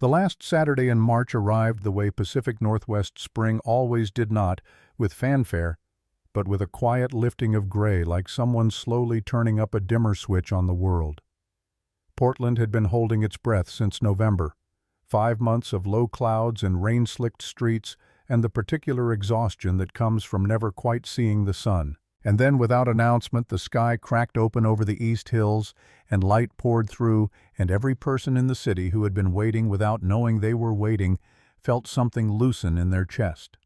The last Saturday in March arrived the way Pacific Northwest spring always did, not with fanfare, but with a quiet lifting of gray, like someone slowly turning up a dimmer switch on the world. Portland had been holding its breath since November. 5 months of low clouds and rain-slicked streets, and the particular exhaustion that comes from never quite seeing the sun. And then, without announcement, the sky cracked open over the East Hills, and light poured through, and every person in the city who had been waiting without knowing they were waiting felt something loosen in their chest.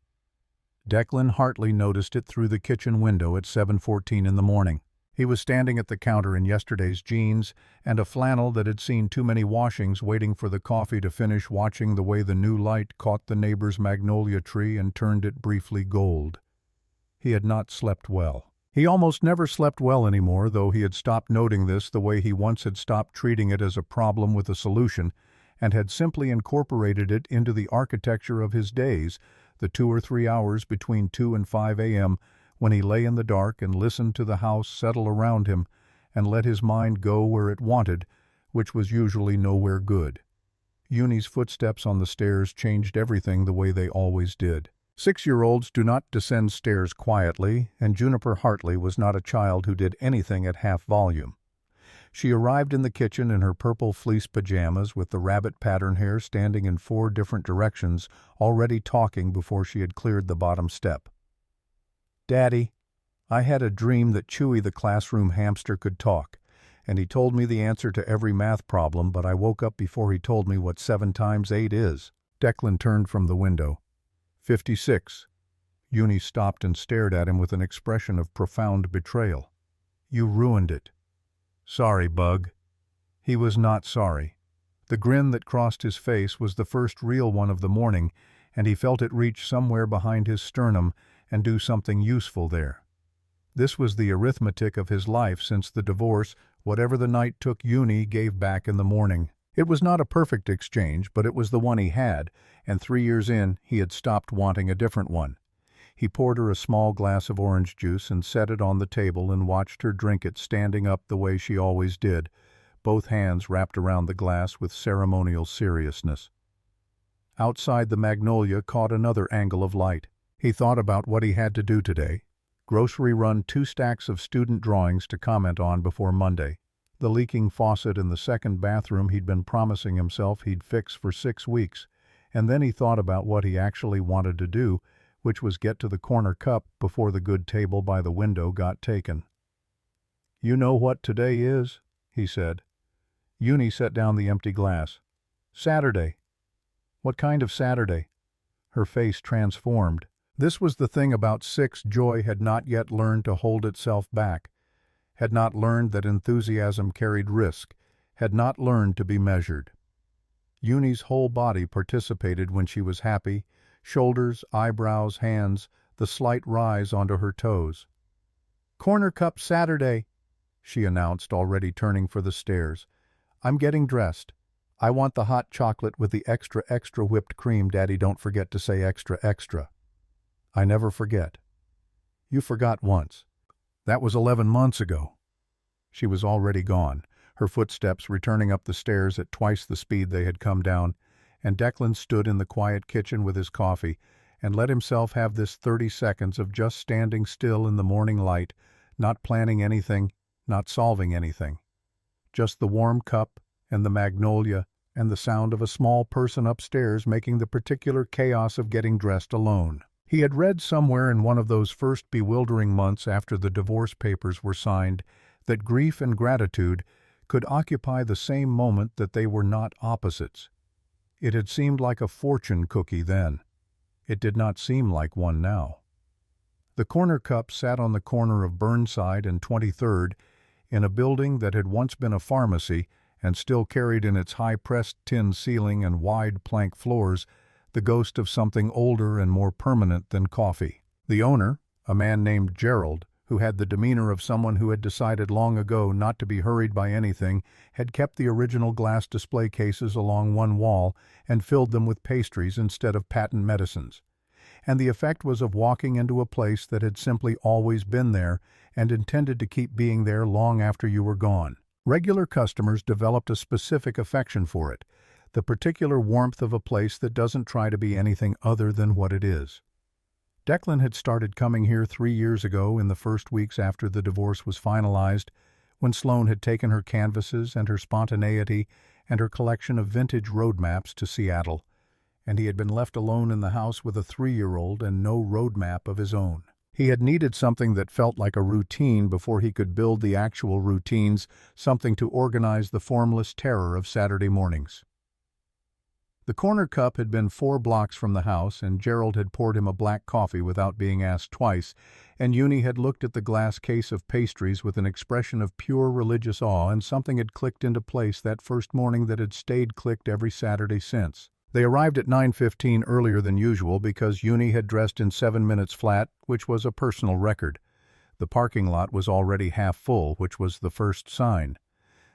Declan Hartley noticed it through the kitchen window at 7:14 in the morning. He was standing at the counter in yesterday's jeans and a flannel that had seen too many washings, waiting for the coffee to finish, watching the way the new light caught the neighbor's magnolia tree and turned it briefly gold. He had not slept well. He almost never slept well anymore, though he had stopped noting this the way he once had stopped treating it as a problem with a solution, and had simply incorporated it into the architecture of his days, the 2 or 3 hours between 2 and 5 a.m., when he lay in the dark and listened to the house settle around him and let his mind go where it wanted, which was usually nowhere good. Uni's footsteps on the stairs changed everything the way they always did. 6-year-olds do not descend stairs quietly, and Juniper Hartley was not a child who did anything at half volume. She arrived in the kitchen in her purple fleece pajamas with the rabbit pattern hair standing in 4 different directions, already talking before she had cleared the bottom step. "Daddy, I had a dream that Chewy the classroom hamster could talk, and he told me the answer to every math problem, but I woke up before he told me what 7 times 8 is." Declan turned from the window. 56. Uni stopped and stared at him with an expression of profound betrayal. "You ruined it." "Sorry, Bug." He was not sorry. The grin that crossed his face was the first real one of the morning, and he felt it reach somewhere behind his sternum and do something useful there. This was the arithmetic of his life since the divorce. Whatever the night took, Uni gave back in the morning. It was not a perfect exchange, but it was the one he had, and 3 years in, he had stopped wanting a different one. He poured her a small glass of orange juice and set it on the table and watched her drink it, standing up the way she always did, both hands wrapped around the glass with ceremonial seriousness. Outside, the magnolia caught another angle of light. He thought about what he had to do today. Grocery run 2 stacks of student drawings to comment on before Monday. The leaking faucet in the second bathroom he'd been promising himself he'd fix for 6 weeks, and then he thought about what he actually wanted to do, which was get to the corner cup before the good table by the window got taken. "You know what today is?" he said. Uni set down the empty glass. "Saturday." "What kind of Saturday?" Her face transformed. This was the thing about 6. Joy had not yet learned to hold itself back, had not learned that enthusiasm carried risk, had not learned to be measured. Uni's whole body participated when she was happy, shoulders, eyebrows, hands, the slight rise onto her toes. "Corner cup Saturday," she announced, already turning for the stairs. "I'm getting dressed. I want the hot chocolate with the extra whipped cream. Daddy, don't forget to say extra. "I never forget." "You forgot once." "That was 11 months ago." She was already gone, her footsteps returning up the stairs at twice the speed they had come down, and Declan stood in the quiet kitchen with his coffee and let himself have this 30 seconds of just standing still in the morning light, not planning anything, not solving anything. Just the warm cup and the magnolia and the sound of a small person upstairs making the particular chaos of getting dressed alone. He had read somewhere in one of those first bewildering months after the divorce papers were signed that grief and gratitude could occupy the same moment, that they were not opposites. It had seemed like a fortune cookie then. It did not seem like one now. The corner cup sat on the corner of Burnside and 23rd in a building that had once been a pharmacy and still carried in its high-pressed tin ceiling and wide plank floors the ghost of something older and more permanent than coffee. The owner, a man named Gerald, who had the demeanor of someone who had decided long ago not to be hurried by anything, had kept the original glass display cases along one wall and filled them with pastries instead of patent medicines. And the effect was of walking into a place that had simply always been there and intended to keep being there long after you were gone. Regular customers developed a specific affection for it. the particular warmth of a place that doesn't try to be anything other than what it is. Declan had started coming here 3 years ago in the first weeks after the divorce was finalized, when Sloane had taken her canvases and her spontaneity and her collection of vintage road maps to Seattle, and he had been left alone in the house with a 3-year-old and no road map of his own. He had needed something that felt like a routine before he could build the actual routines, something to organize the formless terror of Saturday mornings. The corner cup had been 4 blocks from the house, and Gerald had poured him a black coffee without being asked twice, and Uni had looked at the glass case of pastries with an expression of pure religious awe, and something had clicked into place that first morning that had stayed clicked every Saturday since. They arrived at 9:15 earlier than usual because Uni had dressed in 7 minutes flat, which was a personal record. The parking lot was already half full, which was the first sign.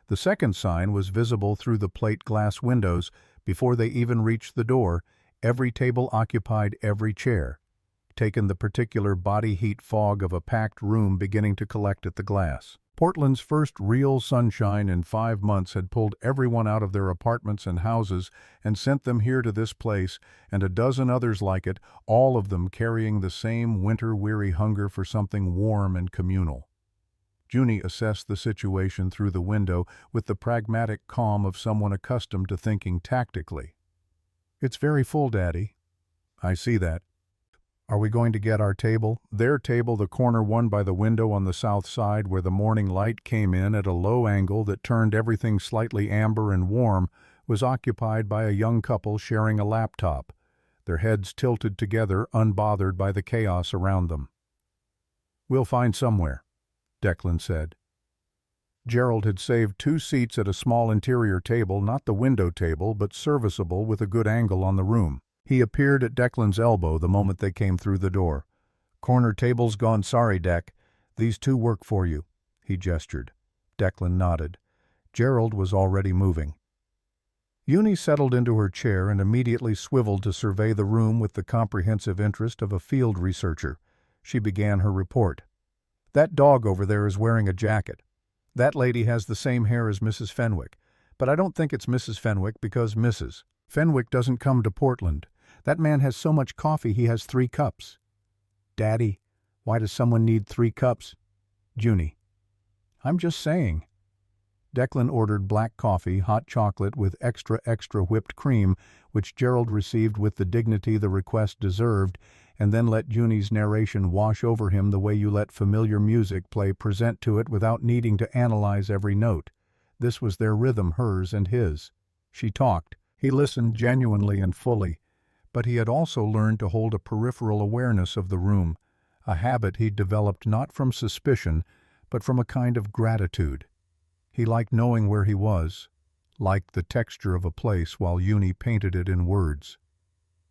The second sign was visible through the plate glass windows. Before they even reached the door, every table occupied every chair, taken the particular body heat fog of a packed room beginning to collect at the glass. Portland's first real sunshine in 5 months had pulled everyone out of their apartments and houses and sent them here to this place, and a dozen others like it, all of them carrying the same winter-weary hunger for something warm and communal. Junie assessed the situation through the window with the pragmatic calm of someone accustomed to thinking tactically. "It's very full, Daddy." "I see that." "Are we going to get our table?" Their table, the corner one by the window on the south side where the morning light came in at a low angle that turned everything slightly amber and warm, was occupied by a young couple sharing a laptop, their heads tilted together, unbothered by the chaos around them. "We'll find somewhere," Declan said. Gerald had saved 2 seats at a small interior table, not the window table, but serviceable with a good angle on the room. He appeared at Declan's elbow the moment they came through the door. "Corner table's gone, sorry, Dec. These 2 work for you," he gestured. Declan nodded. Gerald was already moving. Uni settled into her chair and immediately swiveled to survey the room with the comprehensive interest of a field researcher. She began her report. "That dog over there is wearing a jacket. That lady has the same hair as Mrs. Fenwick, but I don't think it's Mrs. Fenwick because Mrs. Fenwick doesn't come to Portland. That man has so much coffee he has 3 cups. Daddy, why does someone need 3 cups? Junie. I'm just saying. Declan ordered black coffee, hot chocolate with extra whipped cream, which Gerald received with the dignity the request deserved, and then let Junie's narration wash over him the way you let familiar music play present to it without needing to analyze every note. This was their rhythm, hers and his. She talked. He listened genuinely and fully, but he had also learned to hold a peripheral awareness of the room, a habit he'd developed not from suspicion, but from a kind of gratitude. He liked knowing where he was, liked the texture of a place while Uni painted it in words.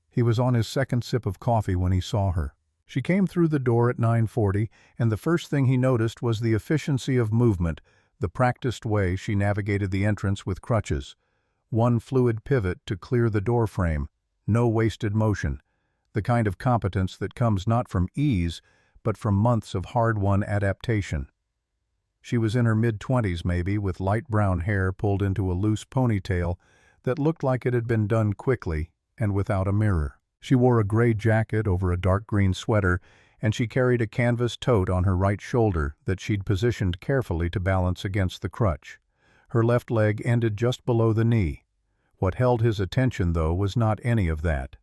He was on his second sip of coffee when he saw her. She came through the door at 9:40, and the first thing he noticed was the efficiency of movement, the practiced way she navigated the entrance with crutches. One fluid pivot to clear the door frame, no wasted motion, the kind of competence that comes not from ease, but from months of hard-won adaptation. She was in her mid-20s maybe, with light brown hair pulled into a loose ponytail that looked like it had been done quickly and without a mirror. She wore a gray jacket over a dark green sweater, and she carried a canvas tote on her right shoulder that she'd positioned carefully to balance against the crutch. Her left leg ended just below the knee. What held his attention, though, was not any of that.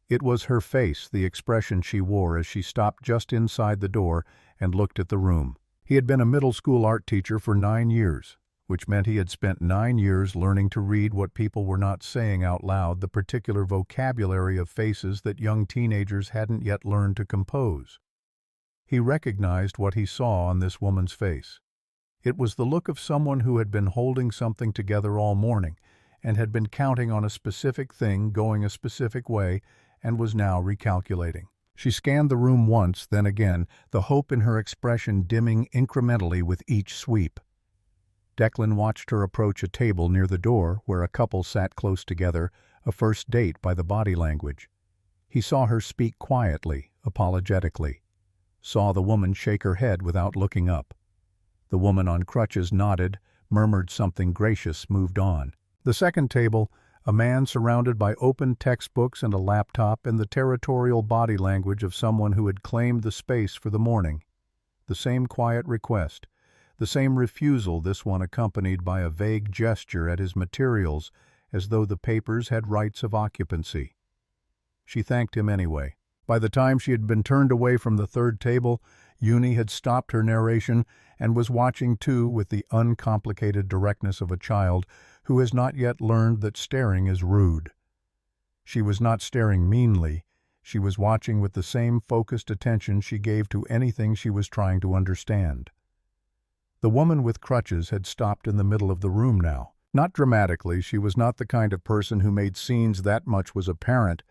It was her face, the expression she wore as she stopped just inside the door and looked at the room. He had been a middle school art teacher for 9 years, which meant he had spent 9 years learning to read what people were not saying out loud, the particular vocabulary of faces that young teenagers hadn't yet learned to compose. He recognized what he saw on this woman's face. It was the look of someone who had been holding something together all morning and had been counting on a specific thing going a specific way and was now recalculating. She scanned the room once, then again, the hope in her expression dimming incrementally with each sweep. Declan watched her approach a table near the door where a couple sat close together, a first date by the body language. He saw her speak quietly, apologetically. Saw the woman shake her head without looking up. The woman on crutches nodded, murmured something gracious, moved on. The second table, A man surrounded by open textbooks and a laptop and the territorial body language of someone who had claimed the space for the morning. The same quiet request, the same refusal, this one accompanied by a vague gesture at his materials as though the papers had rights of occupancy. She thanked him anyway. By the time she had been turned away from the third table, Uni had stopped her narration and was watching too with the uncomplicated directness of a child who has not yet learned that staring is rude. She was not staring meanly. She was watching with the same focused attention she gave to anything she was trying to understand. The woman with crutches had stopped in the middle of the room now. Not dramatically, she was not the kind of person who made scenes, that much was apparent,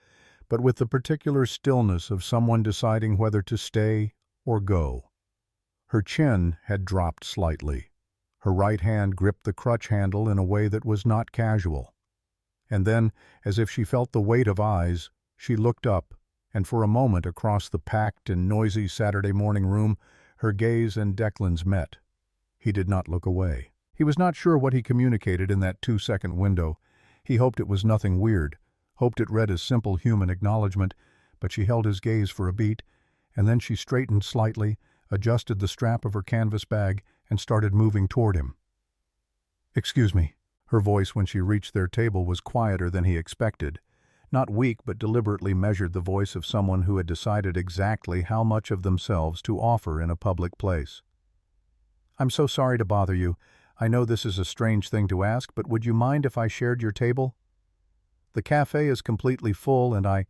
but with the particular stillness of someone deciding whether to stay or go. Her chin had dropped slightly. Her right hand gripped the crutch handle in a way that was not casual. And then, as if she felt the weight of eyes, she looked up, and for a moment across the packed and noisy Saturday morning room, her gaze and Declan's met. He did not look away. He was not sure what he communicated in that 2-second window. He hoped it was nothing weird, hoped it read as simple human acknowledgement, but she held his gaze for a beat, and then she straightened slightly, adjusted the strap of her canvas bag, and started moving toward him. "Excuse me." Her voice when she reached their table was quieter than he expected. Not weak, but deliberately measured, the voice of someone who had decided exactly how much of themselves to offer in a public place. "I'm so sorry to bother you. I know this is a strange thing to ask, but would you mind if I shared your table? The café is completely full and I—"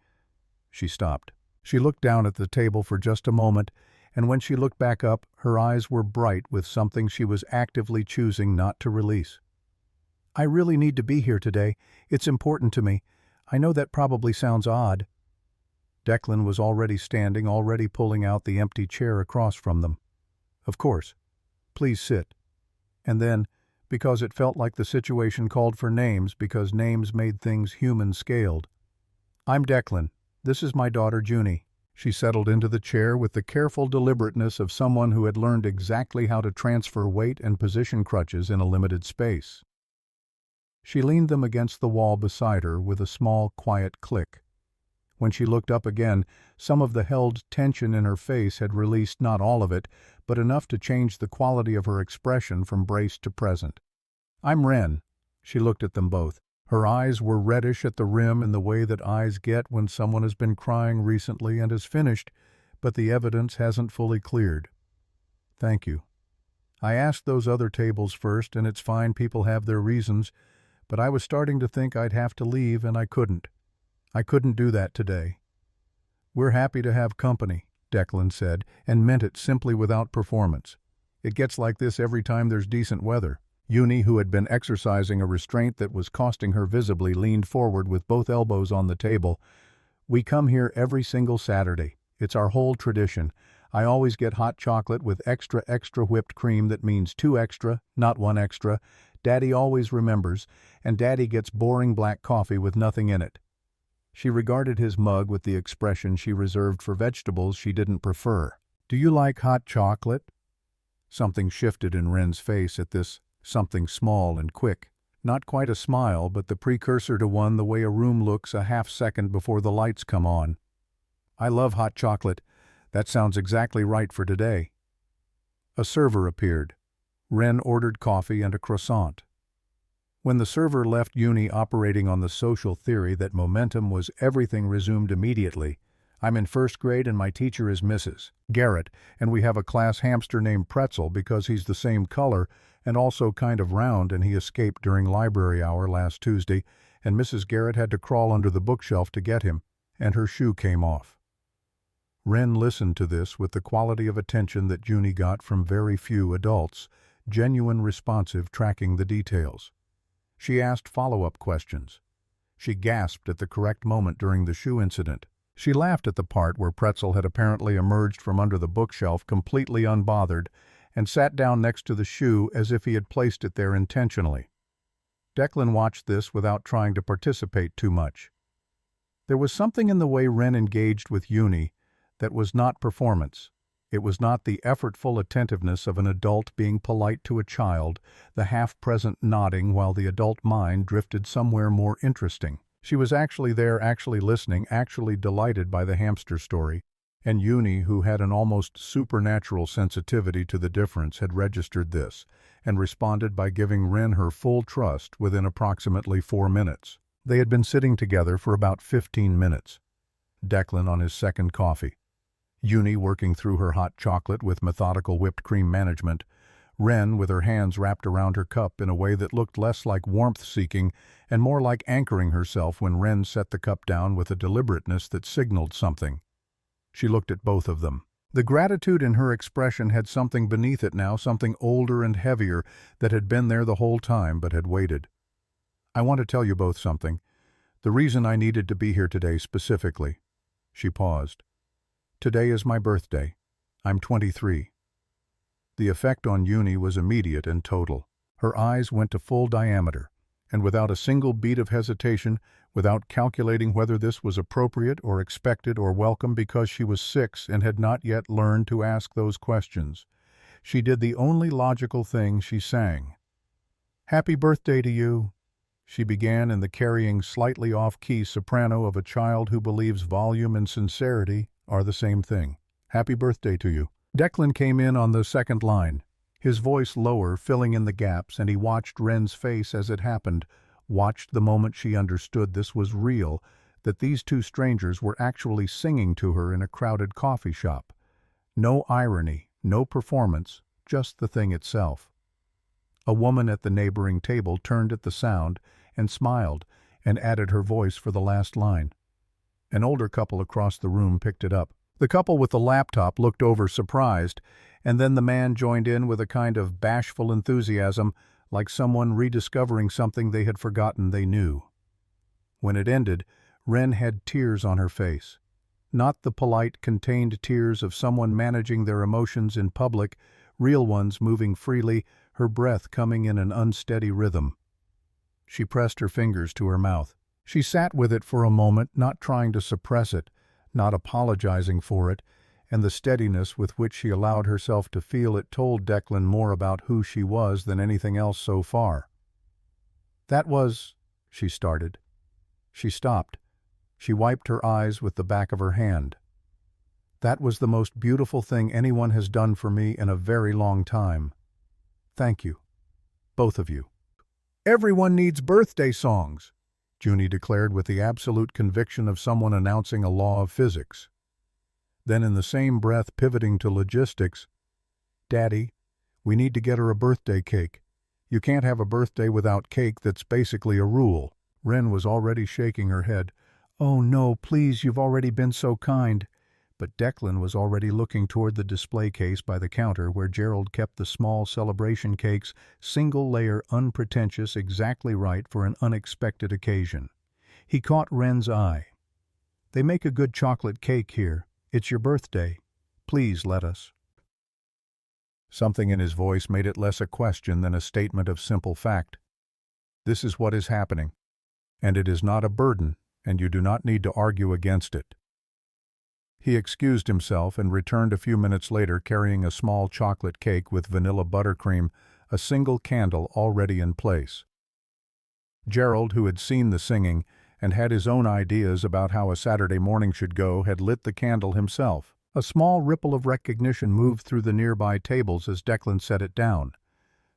She stopped. She looked down at the table for just a moment, and when she looked back up, her eyes were bright with something she was actively choosing not to release. "I really need to be here today. It's important to me. I know that probably sounds odd." Declan was already standing, already pulling out the empty chair across from them. "Of course. Please sit." And then, because it felt like the situation called for names, because names made things human-scaled. "I'm Declan. This is my daughter, Junie." She settled into the chair with the careful deliberateness of someone who had learned exactly how to transfer weight and position crutches in a limited space. She leaned them against the wall beside her with a small, quiet click. When she looked up again, some of the held tension in her face had released, not all of it, but enough to change the quality of her expression from braced to present. "I'm Wren." She looked at them both. Her eyes were reddish at the rim in the way that eyes get when someone has been crying recently and has finished, but the evidence hasn't fully cleared. "Thank you. I asked those other tables first, and it's fine, people have their reasons, but I was starting to think I'd have to leave, and I couldn't. I couldn't do that today." "We're happy to have company," Declan said, and meant it simply without performance. "It gets like this every time there's decent weather." Uni, who had been exercising a restraint that was costing her visibly, leaned forward with both elbows on the table. "We come here every single Saturday. It's our whole tradition. I always get hot chocolate with extra whipped cream. That means 2 extra, not 1 extra. Daddy always remembers, and Daddy gets boring black coffee with nothing in it." She regarded his mug with the expression she reserved for vegetables she didn't prefer. "Do you like hot chocolate?" Something shifted in Wren's face at this, something small and quick. Not quite a smile, but the precursor to one, the way a room looks a half-second before the lights come on. "I love hot chocolate. That sounds exactly right for today." A server appeared. Wren ordered coffee and a croissant. When the server left, Uni, operating on the social theory that momentum was everything, resumed immediately. "I'm in 1st grade and my teacher is Mrs. Garrett, and we have a class hamster named Pretzel because he's the same color and also kind of round, and he escaped during library hour last Tuesday, and Mrs. Garrett had to crawl under the bookshelf to get him, and her shoe came off." Wren listened to this with the quality of attention that Junie got from very few adults, genuine, responsive, tracking the details. She asked follow-up questions. She gasped at the correct moment during the shoe incident. She laughed at the part where Pretzel had apparently emerged from under the bookshelf completely unbothered and sat down next to the shoe as if he had placed it there intentionally. Declan watched this without trying to participate too much. There was something in the way Wren engaged with Uni that was not performance. It was not the effortful attentiveness of an adult being polite to a child, the half-present nodding while the adult mind drifted somewhere more interesting. She was actually there, actually listening, actually delighted by the hamster story, and Uni, who had an almost supernatural sensitivity to the difference, had registered this, and responded by giving Ren her full trust within approximately 4 minutes. They had been sitting together for about 15 minutes. Declan on his second coffee. Uni working through her hot chocolate with methodical whipped cream management. Ren with her hands wrapped around her cup in a way that looked less like warmth-seeking and more like anchoring herself when Ren set the cup down with a deliberateness that signaled something. She looked at both of them. The gratitude in her expression had something beneath it now, something older and heavier that had been there the whole time but had waited. "I want to tell you both something. The reason I needed to be here today specifically." She paused. "Today is my birthday. I'm 23. The effect on Uni was immediate and total. Her eyes went to full diameter, and without a single beat of hesitation, without calculating whether this was appropriate or expected or welcome because she was 6 and had not yet learned to ask those questions, she did the only logical thing. She sang. "Happy birthday to you," she began in the carrying, slightly off-key soprano of a child who believes volume and sincerity are the same thing. "Happy birthday to you." Declan came in on the second line, his voice lower, filling in the gaps, and he watched Ren's face as it happened, watched the moment she understood this was real, that these two strangers were actually singing to her in a crowded coffee shop. No irony, no performance, just the thing itself. A woman at the neighboring table turned at the sound and smiled and added her voice for the last line. An older couple across the room picked it up. The couple with the laptop looked over surprised, and then the man joined in with a kind of bashful enthusiasm, like someone rediscovering something they had forgotten they knew. When it ended, Ren had tears on her face. Not the polite, contained tears of someone managing their emotions in public, real ones moving freely, her breath coming in an unsteady rhythm. She pressed her fingers to her mouth. She sat with it for a moment, not trying to suppress it, not apologizing for it, and the steadiness with which she allowed herself to feel it told Declan more about who she was than anything else so far. "That was—" she started. She stopped. She wiped her eyes with the back of her hand. "That was the most beautiful thing anyone has done for me in a very long time. Thank you. Both of you." "Everyone needs birthday songs," Junie declared with the absolute conviction of someone announcing a law of physics. Then in the same breath pivoting to logistics, "Daddy, we need to get her a birthday cake. You can't have a birthday without cake, that's basically a rule." Ren was already shaking her head. "Oh no, please, you've already been so kind." But Declan was already looking toward the display case by the counter where Gerald kept the small celebration cakes, single layer, unpretentious, exactly right for an unexpected occasion. He caught Ren's eye. "They make a good chocolate cake here. It's your birthday. Please let us." Something in his voice made it less a question than a statement of simple fact. This is what is happening, and it is not a burden, and you do not need to argue against it. He excused himself and returned a few minutes later carrying a small chocolate cake with vanilla buttercream, a single candle already in place. Gerald, who had seen the singing and had his own ideas about how a Saturday morning should go, had lit the candle himself. A small ripple of recognition moved through the nearby tables as Declan set it down.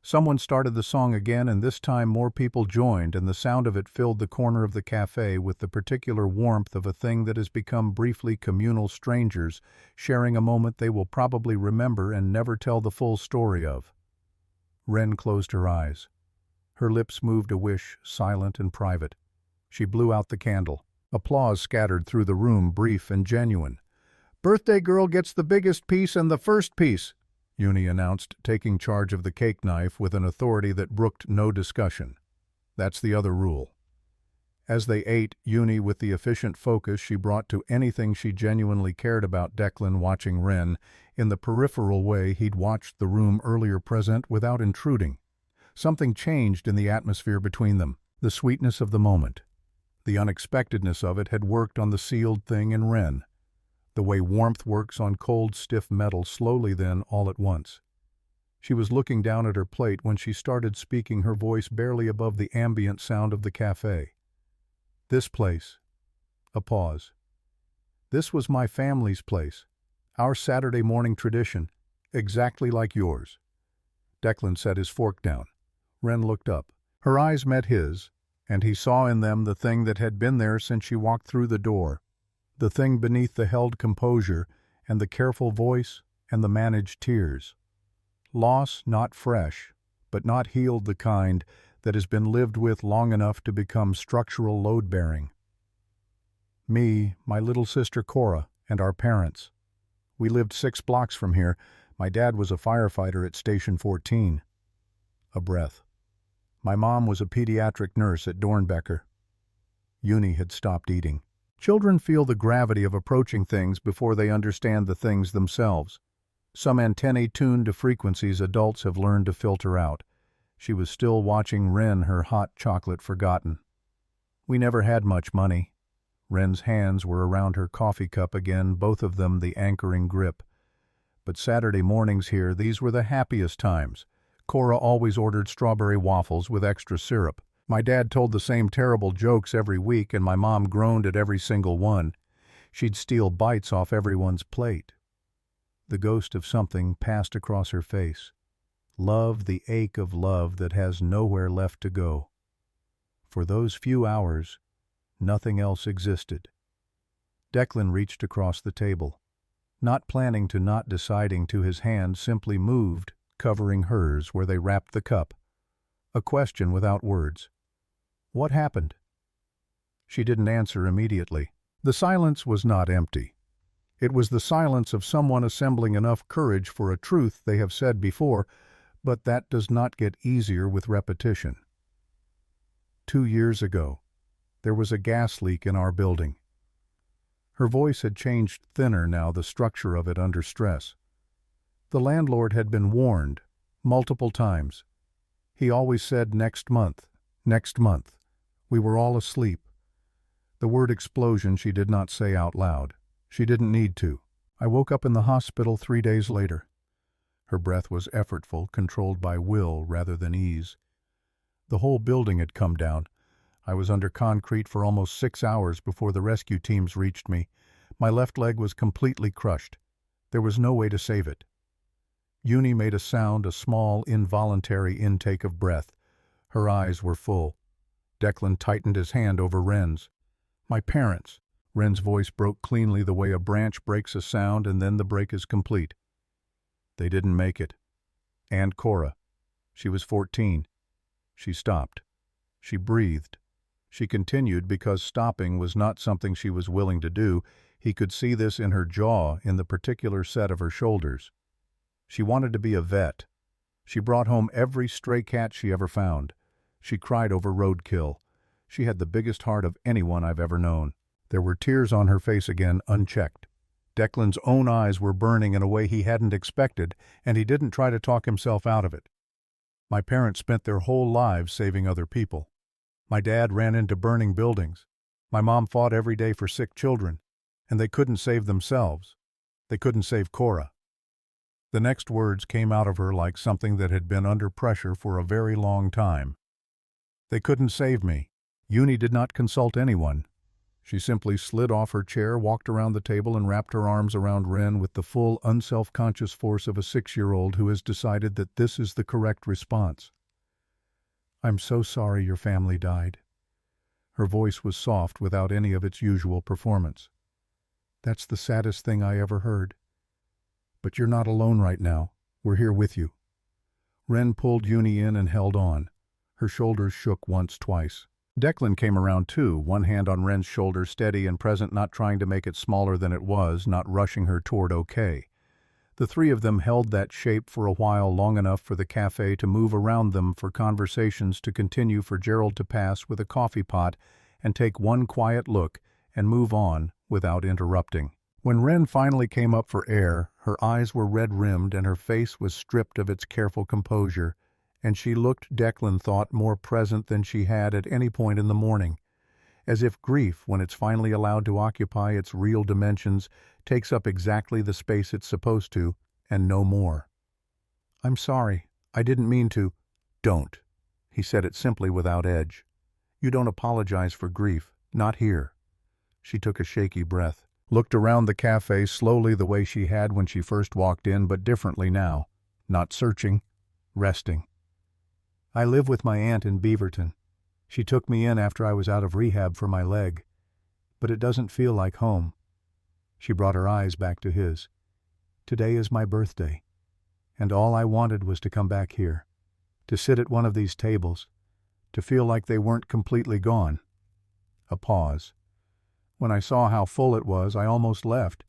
Someone started the song again, and this time more people joined, and the sound of it filled the corner of the café with the particular warmth of a thing that has become briefly communal strangers, sharing a moment they will probably remember and never tell the full story of. Ren closed her eyes. Her lips moved a wish, silent and private. She blew out the candle. Applause scattered through the room, brief and genuine. "Birthday girl gets the biggest piece and the first piece," Uni announced, taking charge of the cake knife with an authority that brooked no discussion. That's the other rule. As they ate, Uni, with the efficient focus she brought to anything she genuinely cared about, Declan watching Ren, in the peripheral way he'd watched the room earlier present without intruding. Something changed in the atmosphere between them, the sweetness of the moment. The unexpectedness of it had worked on the sealed thing in Ren. the way warmth works on cold, stiff metal, slowly then, all at once. She was looking down at her plate when she started speaking, her voice barely above the ambient sound of the cafe. This place. A pause. This was my family's place. Our Saturday morning tradition. Exactly like yours. Declan set his fork down. Wren looked up. Her eyes met his, and he saw in them the thing that had been there since she walked through the door. The thing beneath the held composure and the careful voice and the managed tears. Loss not fresh, but not healed, the kind that has been lived with long enough to become structural load-bearing. Me, my little sister Cora, and our parents. We lived 6 blocks from here. My dad was a firefighter at Station 14. A breath. My mom was a pediatric nurse at Dornbecker. Uni had stopped eating. Children feel the gravity of approaching things before they understand the things themselves. Some antennae tuned to frequencies adults have learned to filter out. She was still watching Wren, her hot chocolate forgotten. We never had much money. Wren's hands were around her coffee cup again, both of them the anchoring grip. But Saturday mornings here, these were the happiest times. Cora always ordered strawberry waffles with extra syrup. My dad told the same terrible jokes every week, and my mom groaned at every single one. She'd steal bites off everyone's plate. The ghost of something passed across her face. Love, the ache of love that has nowhere left to go. For those few hours, nothing else existed. Declan reached across the table. Not planning to, not deciding to, his hand simply moved, covering hers where they wrapped the cup. A question without words. What happened? She didn't answer immediately. The silence was not empty. It was the silence of someone assembling enough courage for a truth they have said before, but that does not get easier with repetition. 2 years ago, there was a gas leak in our building. Her voice had changed thinner now, the structure of it under stress. The landlord had been warned, multiple times. He always said, next month, next month. We were all asleep. The word explosion she did not say out loud. She didn't need to. I woke up in the hospital 3 days later. Her breath was effortful, controlled by will rather than ease. The whole building had come down. I was under concrete for almost 6 hours before the rescue teams reached me. My left leg was completely crushed. There was no way to save it. Uni made a sound, a small, involuntary intake of breath. Her eyes were full. Declan tightened his hand over Wren's. My parents. Wren's voice broke cleanly the way a branch breaks a sound and then the break is complete. They didn't make it. And Cora. She was 14. She stopped. She breathed. She continued because stopping was not something she was willing to do. He could see this in her jaw, in the particular set of her shoulders. She wanted to be a vet. She brought home every stray cat she ever found. She cried over roadkill. She had the biggest heart of anyone I've ever known. There were tears on her face again, unchecked. Declan's own eyes were burning in a way he hadn't expected, and he didn't try to talk himself out of it. My parents spent their whole lives saving other people. My dad ran into burning buildings. My mom fought every day for sick children, and they couldn't save themselves. They couldn't save Cora. The next words came out of her like something that had been under pressure for a very long time. They couldn't save me. Uni did not consult anyone. She simply slid off her chair, walked around the table, and wrapped her arms around Wren with the full, unself-conscious force of a 6-year-old who has decided that this is the correct response. I'm so sorry your family died. Her voice was soft without any of its usual performance. That's the saddest thing I ever heard. But you're not alone right now. We're here with you. Wren pulled Uni in and held on. Her shoulders shook once, twice. Declan came around too, one hand on Wren's shoulder, steady and present, not trying to make it smaller than it was, not rushing her toward okay. The three of them held that shape for a while, long enough for the cafe to move around them, for conversations to continue, for Gerald to pass with a coffee pot and take one quiet look and move on without interrupting. When Wren finally came up for air, her eyes were red-rimmed and her face was stripped of its careful composure, and she looked, Declan thought, more present than she had at any point in the morning. as if grief, when it's finally allowed to occupy its real dimensions, takes up exactly the space it's supposed to, and no more. "I'm sorry. I didn't mean to." "Don't." He said it simply without edge. "You don't apologize for grief. Not here." She took a shaky breath, looked around the café slowly the way she had when she first walked in, but differently now. Not searching, resting. "I live with my aunt in Beaverton. She took me in after I was out of rehab for my leg. But it doesn't feel like home." She brought her eyes back to his. "Today is my birthday, and all I wanted was to come back here, to sit at one of these tables, to feel like they weren't completely gone." A pause. "When I saw how full it was, I almost left,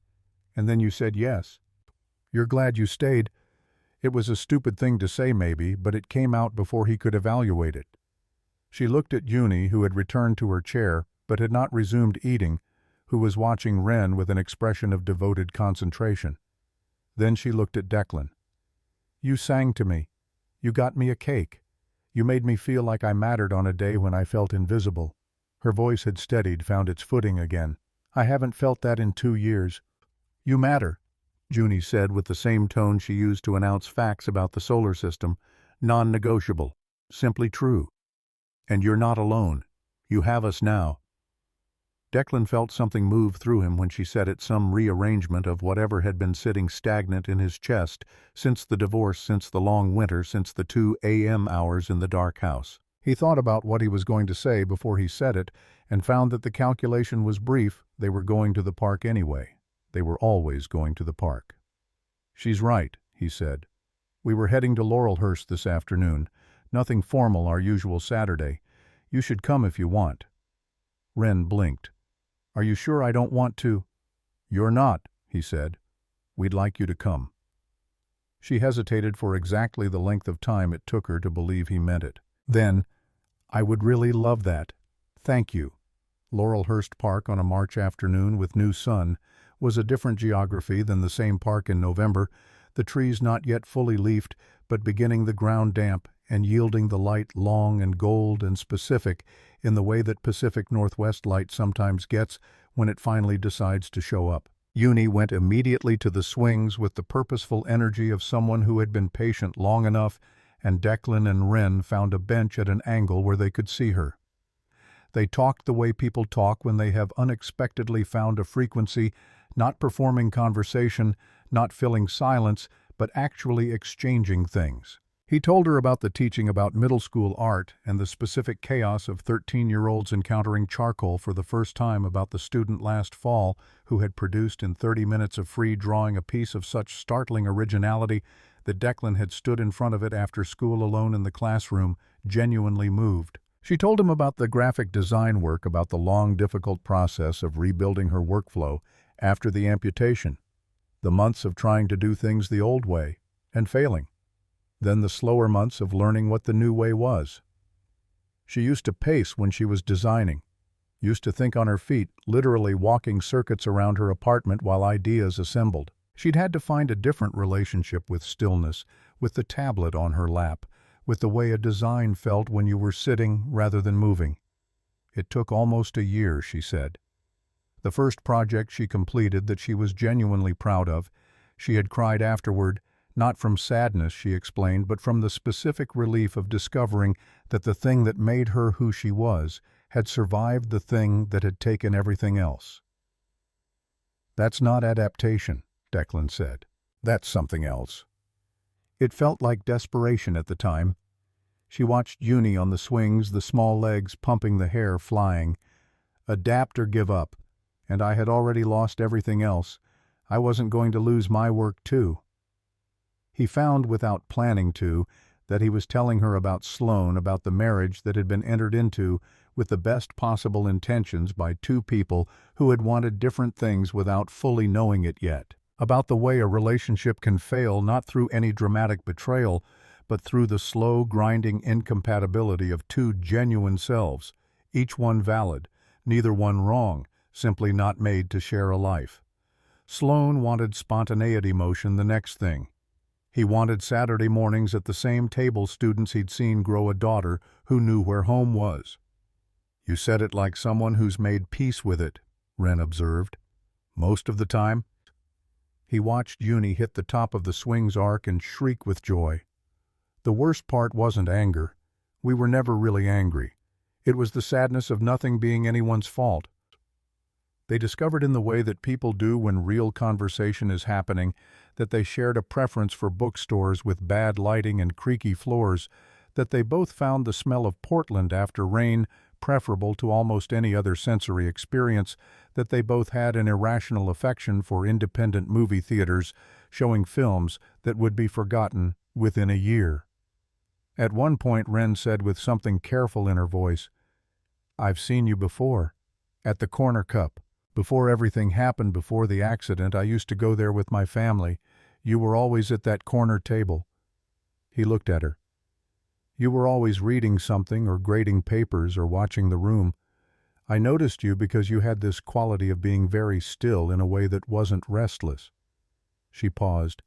and then you said yes. You're glad you stayed." It was a stupid thing to say maybe, but it came out before he could evaluate it. She looked at Uni, who had returned to her chair, but had not resumed eating, who was watching Wren with an expression of devoted concentration. Then she looked at Declan. "You sang to me. You got me a cake. You made me feel like I mattered on a day when I felt invisible." Her voice had steadied, found its footing again. "I haven't felt that in 2 years. You matter," Junie said with the same tone she used to announce facts about the solar system. "Non-negotiable. Simply true. And you're not alone. You have us now." Declan felt something move through him when she said it, some rearrangement of whatever had been sitting stagnant in his chest since the divorce, since the long winter, since the 2 a.m. hours in the dark house. He thought about what he was going to say before he said it, and found that the calculation was brief. They were going to the park anyway. They were always going to the park. "She's right," he said. "We were heading to Laurelhurst this afternoon. Nothing formal, our usual Saturday. You should come if you want." Wren blinked. "Are you sure I don't want to?" "You're not," he said. "We'd like you to come." She hesitated for exactly the length of time it took her to believe he meant it. Then, "I would really love that. Thank you." Laurelhurst Park on a March afternoon with new sun was a different geography than the same park in November, the trees not yet fully leafed, but beginning the ground damp and yielding the light long and gold and specific in the way that Pacific Northwest light sometimes gets when it finally decides to show up. Uni went immediately to the swings with the purposeful energy of someone who had been patient long enough, and Declan and Wren found a bench at an angle where they could see her. They talked the way people talk when they have unexpectedly found a frequency, not performing conversation, not filling silence, but actually exchanging things. He told her about the teaching about middle school art and the specific chaos of 13-year-olds encountering charcoal for the first time, about the student last fall who had produced in 30 minutes of free drawing a piece of such startling originality that Declan had stood in front of it after school alone in the classroom, genuinely moved. She told him about the graphic design work, about the long, difficult process of rebuilding her workflow after the amputation, the months of trying to do things the old way and failing, then the slower months of learning what the new way was. She used to pace when she was designing, used to think on her feet, literally walking circuits around her apartment while ideas assembled. She'd had to find a different relationship with stillness, with the tablet on her lap, with the way a design felt when you were sitting rather than moving. It took almost a year, she said. The first project she completed that she was genuinely proud of, she had cried afterward, not from sadness, she explained, but from the specific relief of discovering that the thing that made her who she was had survived the thing that had taken everything else. "That's not adaptation," Declan said. "That's something else." It felt like desperation at the time. She watched Uni on the swings, the small legs pumping, the hair flying. Adapt or give up. And I had already lost everything else. I wasn't going to lose my work too. He found, without planning to, that he was telling her about Sloane, about the marriage that had been entered into with the best possible intentions by two people who had wanted different things without fully knowing it yet, about the way a relationship can fail not through any dramatic betrayal, but through the slow, grinding incompatibility of two genuine selves, each one valid, neither one wrong, simply not made to share a life. Sloane wanted spontaneity motion, the next thing. He wanted Saturday mornings at the same table students he'd seen grow a daughter who knew where home was. You said it like someone who's made peace with it, Wren observed. Most of the time? He watched Uni hit the top of the swing's arc and shriek with joy. The worst part wasn't anger. We were never really angry. It was the sadness of nothing being anyone's fault. They discovered in the way that people do when real conversation is happening that they shared a preference for bookstores with bad lighting and creaky floors, that they both found the smell of Portland after rain preferable to almost any other sensory experience, that they both had an irrational affection for independent movie theaters showing films that would be forgotten within a year. At one point, Wren said with something careful in her voice, "I've seen you before. At the Corner Cup. Before everything happened, before the accident, I used to go there with my family. You were always at that corner table." He looked at her. "You were always reading something or grading papers or watching the room. I noticed you because you had this quality of being very still in a way that wasn't restless." She paused.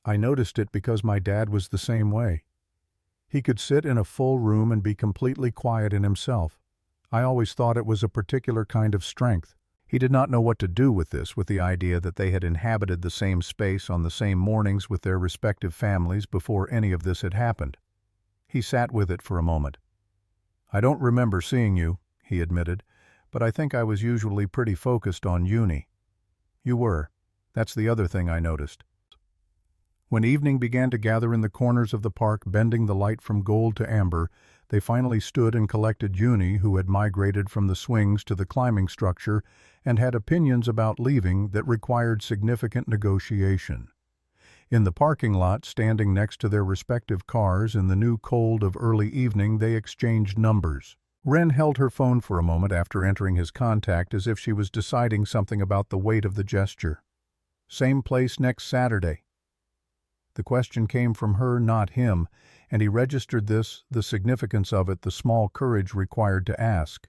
"I noticed it because my dad was the same way. He could sit in a full room and be completely quiet in himself. I always thought it was a particular kind of strength." He did not know what to do with this, with the idea that they had inhabited the same space on the same mornings with their respective families before any of this had happened. He sat with it for a moment. "I don't remember seeing you," he admitted, "but I think I was usually pretty focused on Uni." "You were. That's the other thing I noticed." When evening began to gather in the corners of the park, bending the light from gold to amber, they finally stood and collected Uni, who had migrated from the swings to the climbing structure and had opinions about leaving that required significant negotiation. In the parking lot, standing next to their respective cars in the new cold of early evening, they exchanged numbers. Wren held her phone for a moment after entering his contact, as if she was deciding something about the weight of the gesture. "Same place next Saturday." The question came from her, not him, and he registered this, the significance of it, the small courage required to ask.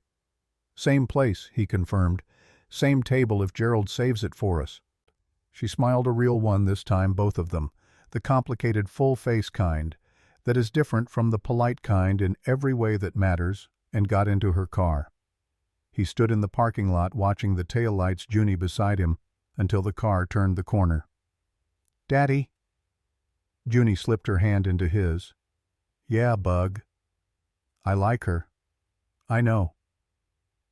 "Same place," he confirmed. "Same table if Gerald saves it for us." She smiled, a real one this time, both of them, the complicated full-face kind, that is different from the polite kind in every way that matters, and got into her car. He stood in the parking lot watching the taillights Junie beside him until the car turned the corner. "Daddy?" Junie slipped her hand into his. "Yeah, Bug. I like her." "I know."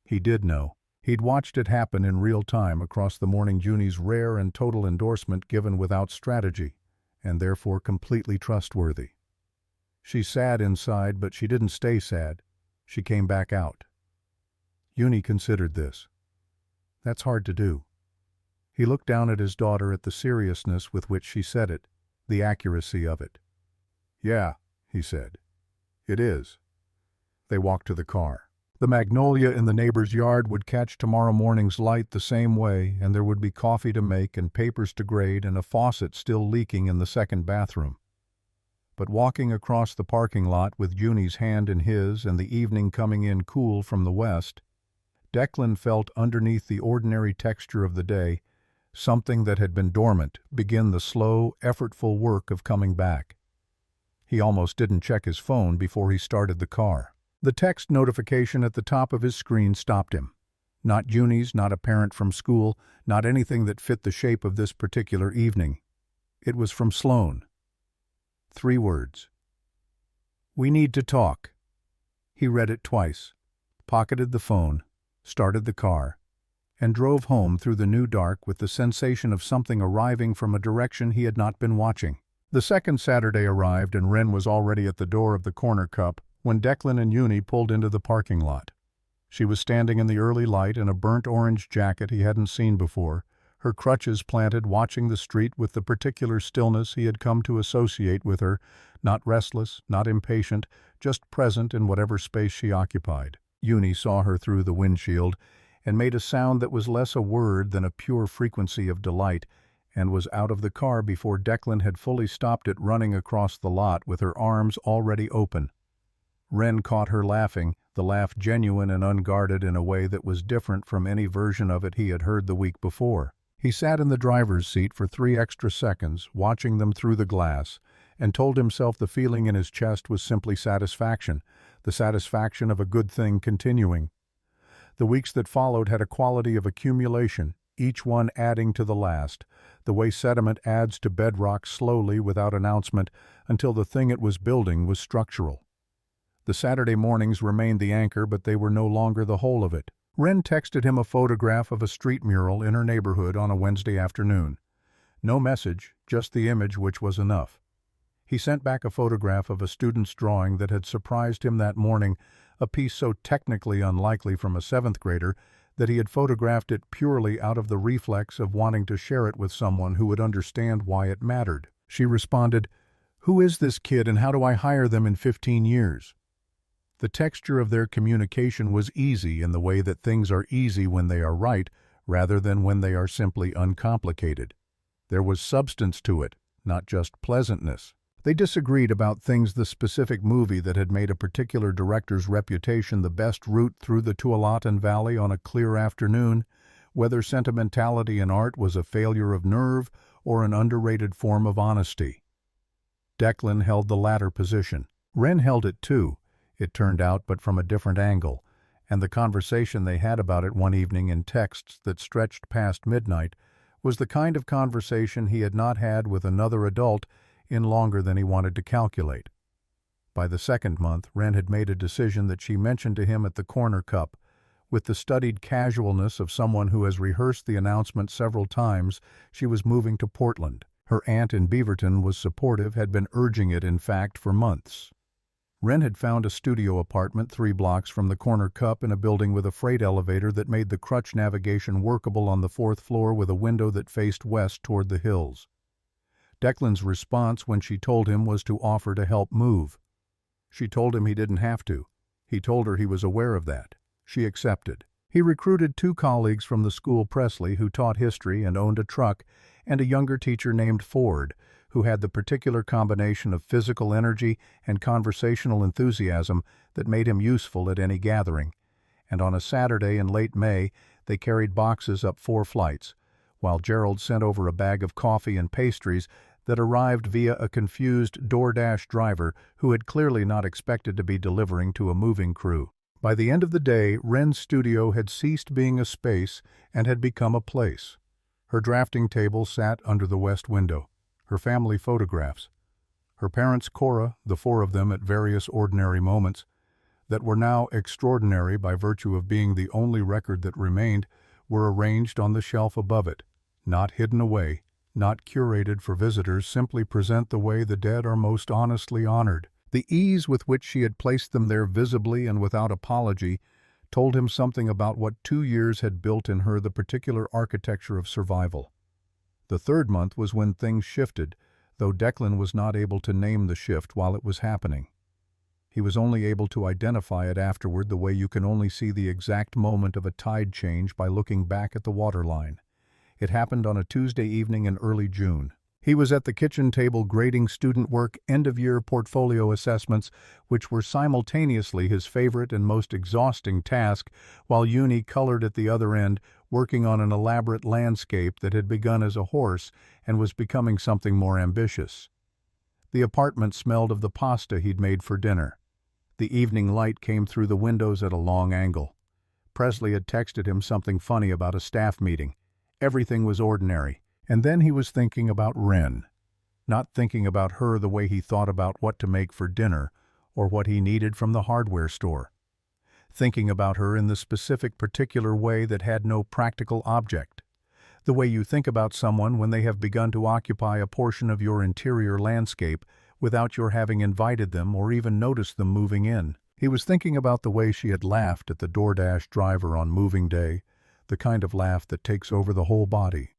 He did know. He'd watched it happen in real time across the morning, Junie's rare and total endorsement given without strategy, and therefore completely trustworthy. She's sad inside, but she didn't stay sad. She came back out. Junie considered this. That's hard to do. He looked down at his daughter, at the seriousness with which she said it, the accuracy of it. "Yeah," he said. "It is." They walked to the car. The magnolia in the neighbor's yard would catch tomorrow morning's light the same way, and there would be coffee to make and papers to grade and a faucet still leaking in the second bathroom. But walking across the parking lot with Junie's hand in his and the evening coming in cool from the west, Declan felt underneath the ordinary texture of the day something that had been dormant begin the slow, effortful work of coming back. He almost didn't check his phone before he started the car. The text notification at the top of his screen stopped him. Not Junie's, not a parent from school, not anything that fit the shape of this particular evening. It was from Sloan. 3 words. "We need to talk." He read it twice, pocketed the phone, started the car, and drove home through the new dark with the sensation of something arriving from a direction he had not been watching. The second Saturday arrived, and Wren was already at the door of the Corner Cup when Declan and Junie pulled into the parking lot. She was standing in the early light in a burnt orange jacket he hadn't seen before, her crutches planted, watching the street with the particular stillness he had come to associate with her, not restless, not impatient, just present in whatever space she occupied. Junie saw her through the windshield and made a sound that was less a word than a pure frequency of delight, and was out of the car before Declan had fully stopped it, running across the lot with her arms already open. Wren caught her laughing, the laugh genuine and unguarded in a way that was different from any version of it he had heard the week before. He sat in the driver's seat for 3 extra seconds, watching them through the glass, and told himself the feeling in his chest was simply satisfaction, the satisfaction of a good thing continuing. The weeks that followed had a quality of accumulation, each one adding to the last, the way sediment adds to bedrock slowly without announcement until the thing it was building was structural. The Saturday mornings remained the anchor, but they were no longer the whole of it. Wren texted him a photograph of a street mural in her neighborhood on a Wednesday afternoon. No message, just the image, which was enough. He sent back a photograph of a student's drawing that had surprised him that morning, a piece so technically unlikely from a seventh grader that he had photographed it purely out of the reflex of wanting to share it with someone who would understand why it mattered. She responded, "Who is this kid and how do I hire them in 15 years?" The texture of their communication was easy in the way that things are easy when they are right, rather than when they are simply uncomplicated. There was substance to it, not just pleasantness. They disagreed about things: the specific movie that had made a particular director's reputation the best route through the Tualatin Valley on a clear afternoon, whether sentimentality in art was a failure of nerve or an underrated form of honesty. Declan held the latter position. Wren held it too, it turned out, but from a different angle, and the conversation they had about it one evening in texts that stretched past midnight was the kind of conversation he had not had with another adult in longer than he wanted to calculate. By the second month, Wren had made a decision that she mentioned to him at the corner cup, with the studied casualness of someone who has rehearsed the announcement several times. She was moving to Portland. Her aunt in Beaverton was supportive, had been urging it, in fact, for months. Wren had found a studio apartment 3 blocks from the corner cup in a building with a freight elevator that made the crutch navigation workable on the 4th floor with a window that faced west toward the hills. Declan's response when she told him was to offer to help move. She told him he didn't have to. He told her he was aware of that. She accepted. He recruited 2 colleagues from the school, Presley, who taught history and owned a truck, and a younger teacher named Ford, who had the particular combination of physical energy and conversational enthusiasm that made him useful at any gathering. And on a Saturday in late May, they carried boxes up 4 flights, while Gerald sent over a bag of coffee and pastries that arrived via a confused DoorDash driver who had clearly not expected to be delivering to a moving crew. By the end of the day, Wren's studio had ceased being a space and had become a place. Her drafting table sat under the west window. Her family photographs, her parents' Cora, the 4 of them at various ordinary moments, that were now extraordinary by virtue of being the only record that remained, were arranged on the shelf above it, not hidden away, not curated for visitors, simply present the way the dead are most honestly honored. The ease with which she had placed them there visibly and without apology told him something about what 2 years had built in her, the particular architecture of survival. The 3rd month was when things shifted, though Declan was not able to name the shift while it was happening. He was only able to identify it afterward, the way you can only see the exact moment of a tide change by looking back at the waterline. It happened on a Tuesday evening in early June. He was at the kitchen table grading student work, end-of-year portfolio assessments, which were simultaneously his favorite and most exhausting task, while Uni colored at the other end, working on an elaborate landscape that had begun as a horse and was becoming something more ambitious. The apartment smelled of the pasta he'd made for dinner. The evening light came through the windows at a long angle. Presley had texted him something funny about a staff meeting. Everything was ordinary. And then he was thinking about Wren, not thinking about her the way he thought about what to make for dinner or what he needed from the hardware store. Thinking about her in the specific particular way that had no practical object. The way you think about someone when they have begun to occupy a portion of your interior landscape without your having invited them or even noticed them moving in. He was thinking about the way she had laughed at the DoorDash driver on moving day, the kind of laugh that takes over the whole body.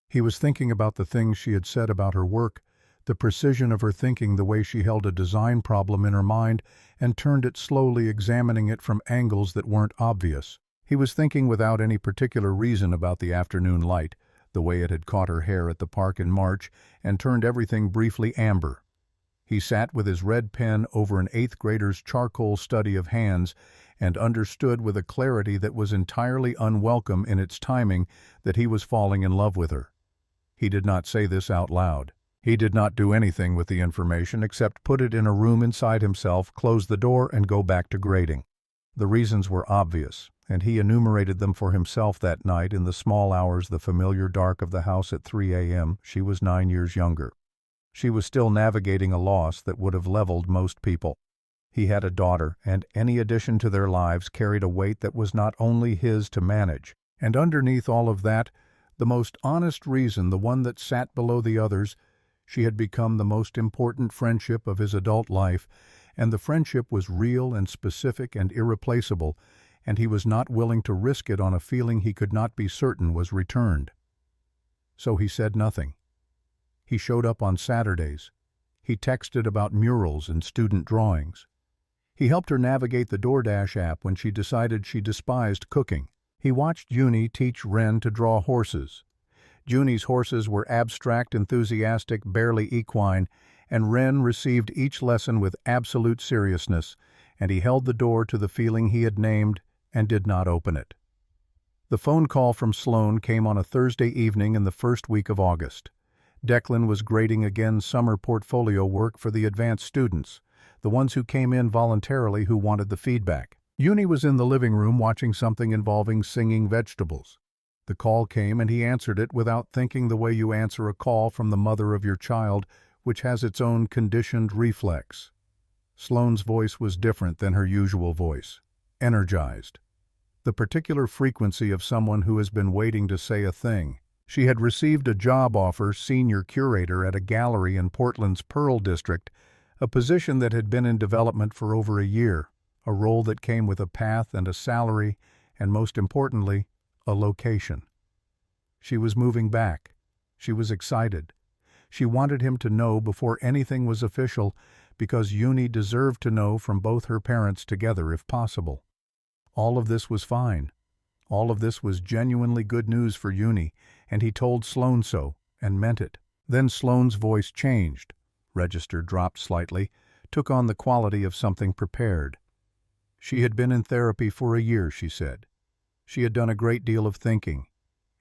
He was thinking about the things she had said about her work, the precision of her thinking, the way she held a design problem in her mind and turned it slowly, examining it from angles that weren't obvious. He was thinking without any particular reason about the afternoon light, the way it had caught her hair at the park in March and turned everything briefly amber. He sat with his red pen over an 8th grader's charcoal study of hands and understood with a clarity that was entirely unwelcome in its timing that he was falling in love with her. He did not say this out loud. He did not do anything with the information except put it in a room inside himself, close the door, and go back to grading. The reasons were obvious, and he enumerated them for himself that night in the small hours, the familiar dark of the house at 3 a.m. She was 9 years younger. She was still navigating a loss that would have leveled most people. He had a daughter, and any addition to their lives carried a weight that was not only his to manage. And underneath all of that, the most honest reason, the one that sat below the others, she had become the most important friendship of his adult life, and the friendship was real and specific and irreplaceable, and he was not willing to risk it on a feeling he could not be certain was returned. So he said nothing. He showed up on Saturdays. He texted about murals and student drawings. He helped her navigate the DoorDash app when she decided she despised cooking. He watched Uni teach Ren to draw horses. Juni's horses were abstract, enthusiastic, barely equine, and Ren received each lesson with absolute seriousness, and he held the door to the feeling he had named and did not open it. The phone call from Sloan came on a Thursday evening in the first week of August. Declan was grading again summer portfolio work for the advanced students, the ones who came in voluntarily who wanted the feedback. Uni was in the living room watching something involving singing vegetables. The call came and he answered it without thinking, the way you answer a call from the mother of your child, which has its own conditioned reflex. Sloane's voice was different than her usual voice, energized. The particular frequency of someone who has been waiting to say a thing. She had received a job offer, senior curator at a gallery in Portland's Pearl District, a position that had been in development for over a year, a role that came with a path and a salary, and most importantly, a location. She was moving back. She was excited. She wanted him to know before anything was official, because Uni deserved to know from both her parents together if possible. All of this was fine. All of this was genuinely good news for Uni, and he told Sloane so, and meant it. Then Sloane's voice changed. Register dropped slightly, took on the quality of something prepared. She had been in therapy for a year, she said. She had done a great deal of thinking,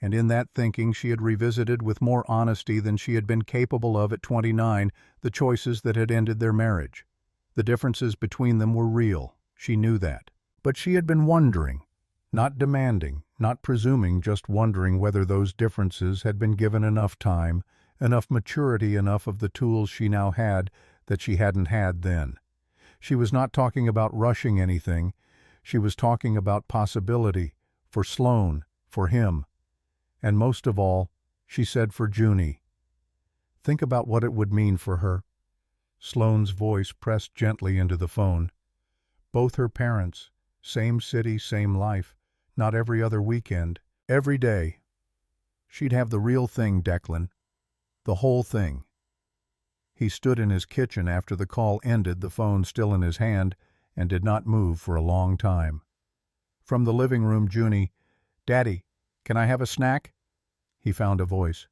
and in that thinking she had revisited with more honesty than she had been capable of at 29 the choices that had ended their marriage. The differences between them were real, she knew that. But she had been wondering, not demanding, not presuming, just wondering whether those differences had been given enough time, enough maturity, enough of the tools she now had that she hadn't had then. She was not talking about rushing anything. She was talking about possibility, for Sloane, for him. And most of all, she said for Junie. Think about what it would mean for her. Sloane's voice pressed gently into the phone. Both her parents, same city, same life, not every other weekend, every day. She'd have the real thing, Declan. The whole thing. He stood in his kitchen after the call ended, the phone still in his hand, and did not move for a long time. From the living room, Junie, "Daddy, can I have a snack?" He found a voice.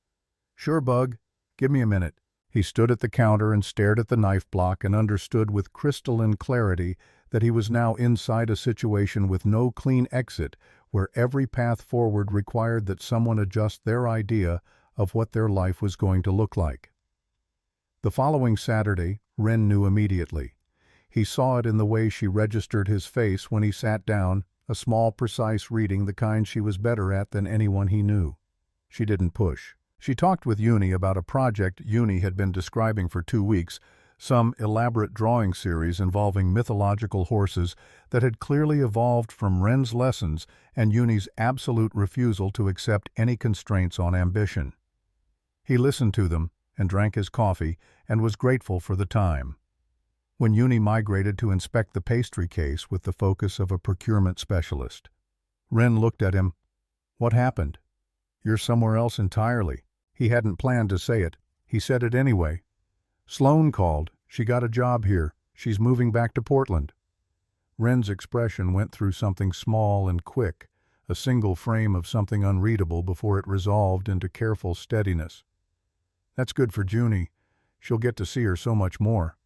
"Sure, Bug. Give me a minute." He stood at the counter and stared at the knife block and understood with crystalline clarity that he was now inside a situation with no clean exit, where every path forward required that someone adjust their idea of what their life was going to look like. The following Saturday, Ren knew immediately. He saw it in the way she registered his face when he sat down, a small, precise reading, the kind she was better at than anyone he knew. She didn't push. She talked with Uni about a project Uni had been describing for 2 weeks, some elaborate drawing series involving mythological horses that had clearly evolved from Ren's lessons and Uni's absolute refusal to accept any constraints on ambition. He listened to them and drank his coffee and was grateful for the time. When Uni migrated to inspect the pastry case with the focus of a procurement specialist, Ren looked at him. "What happened? You're somewhere else entirely." He hadn't planned to say it. He said it anyway. "Sloane called. She got a job here. She's moving back to Portland." Ren's expression went through something small and quick, a single frame of something unreadable before it resolved into careful steadiness. "That's good for Junie. She'll get to see her so much more."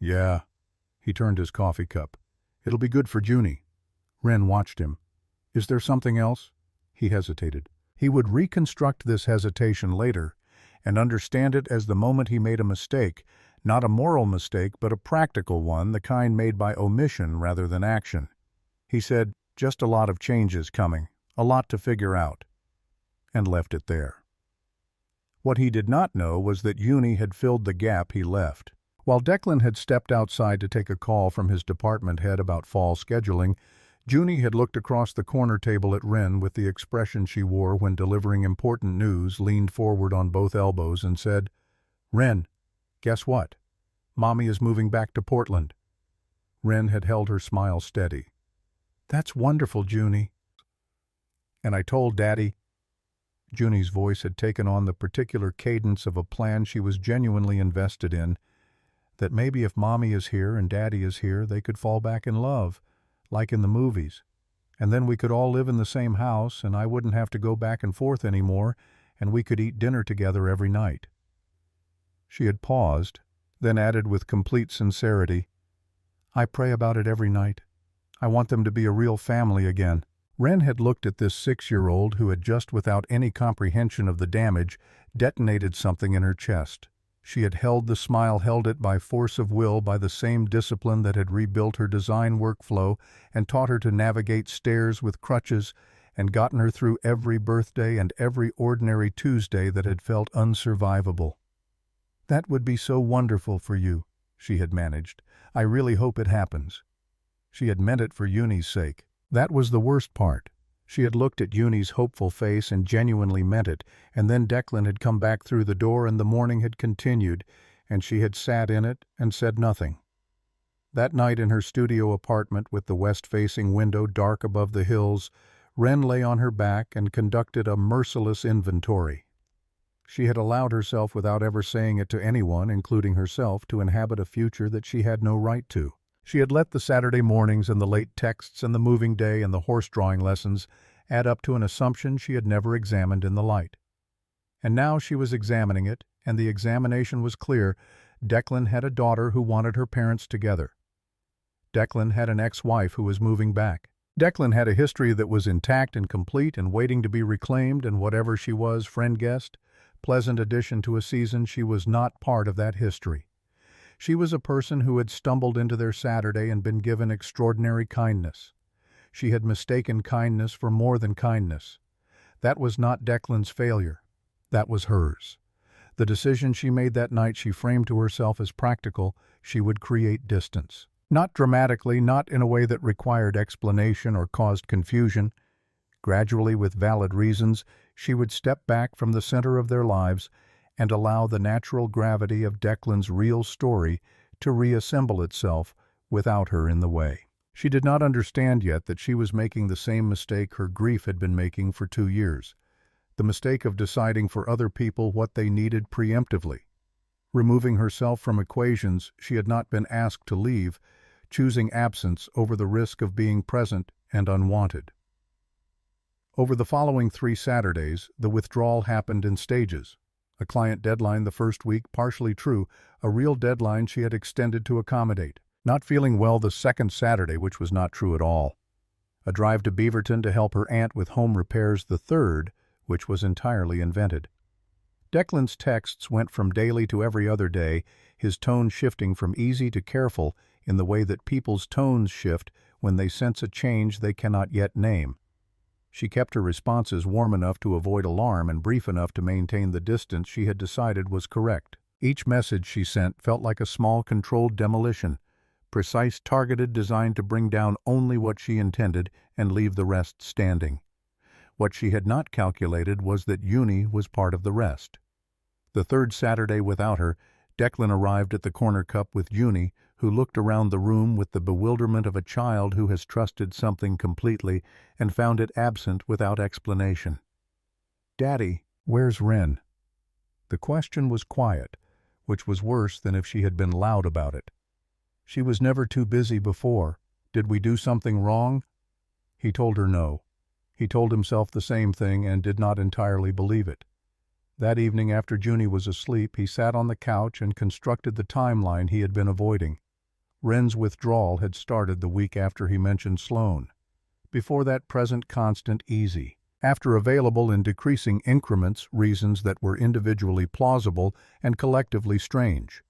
"Yeah." He turned his coffee cup. "It'll be good for Junie." Ren watched him. "Is there something else?" He hesitated. He would reconstruct this hesitation later, and understand it as the moment he made a mistake, not a moral mistake, but a practical one, the kind made by omission rather than action. He said, "Just a lot of changes coming, a lot to figure out," and left it there. What he did not know was that Uni had filled the gap he left. While Declan had stepped outside to take a call from his department head about fall scheduling, Junie had looked across the corner table at Wren with the expression she wore when delivering important news, leaned forward on both elbows and said, "Wren, guess what? Mommy is moving back to Portland." Wren had held her smile steady. "That's wonderful, Junie." "And I told Daddy." Junie's voice had taken on the particular cadence of a plan she was genuinely invested in, that maybe if Mommy is here and Daddy is here, they could fall back in love, like in the movies. And then we could all live in the same house, and I wouldn't have to go back and forth anymore, and we could eat dinner together every night. She had paused, then added with complete sincerity, "I pray about it every night. I want them to be a real family again." Wren had looked at this 6-year-old who had just without any comprehension of the damage detonated something in her chest. She had held the smile, held it by force of will, by the same discipline that had rebuilt her design workflow and taught her to navigate stairs with crutches and gotten her through every birthday and every ordinary Tuesday that had felt unsurvivable. "That would be so wonderful for you," she had managed. "I really hope it happens." She had meant it for Uni's sake. That was the worst part. She had looked at Uni's hopeful face and genuinely meant it, and then Declan had come back through the door and the morning had continued, and she had sat in it and said nothing. That night in her studio apartment with the west-facing window dark above the hills, Wren lay on her back and conducted a merciless inventory. She had allowed herself, without ever saying it to anyone, including herself, to inhabit a future that she had no right to. She had let the Saturday mornings and the late texts and the moving day and the horse-drawing lessons add up to an assumption she had never examined in the light. And now she was examining it, and the examination was clear. Declan had a daughter who wanted her parents together. Declan had an ex-wife who was moving back. Declan had a history that was intact and complete and waiting to be reclaimed, and whatever she was, friend guessed, pleasant addition to a season, she was not part of that history. She was a person who had stumbled into their Saturday and been given extraordinary kindness. She had mistaken kindness for more than kindness. That was not Declan's failure. That was hers. The decision she made that night she framed to herself as practical. She would create distance. Not dramatically, not in a way that required explanation or caused confusion. Gradually, with valid reasons, she would step back from the center of their lives and allow the natural gravity of Declan's real story to reassemble itself without her in the way. She did not understand yet that she was making the same mistake her grief had been making for 2 years, the mistake of deciding for other people what they needed preemptively. Removing herself from equations she had not been asked to leave, choosing absence over the risk of being present and unwanted. Over the following 3 Saturdays, the withdrawal happened in stages. A client deadline the first week, partially true, a real deadline she had extended to accommodate. Not feeling well the second Saturday, which was not true at all. A drive to Beaverton to help her aunt with home repairs the third, which was entirely invented. Declan's texts went from daily to every other day, his tone shifting from easy to careful in the way that people's tones shift when they sense a change they cannot yet name. She kept her responses warm enough to avoid alarm and brief enough to maintain the distance she had decided was correct. Each message she sent felt like a small controlled demolition, precise, targeted, designed to bring down only what she intended and leave the rest standing. What she had not calculated was that Uni was part of the rest. The third Saturday without her, Declan arrived at the corner cup with Uni, who looked around the room with the bewilderment of a child who has trusted something completely and found it absent without explanation. "Daddy, where's Wren?" The question was quiet, which was worse than if she had been loud about it. She was never too busy before. Did we do something wrong? He told her no. He told himself the same thing and did not entirely believe it. That evening after Junie was asleep, he sat on the couch and constructed the timeline he had been avoiding. Wren's withdrawal had started the week after he mentioned Sloane. Before that, present, constant, easy. after available in decreasing increments reasons that were individually plausible and collectively strange.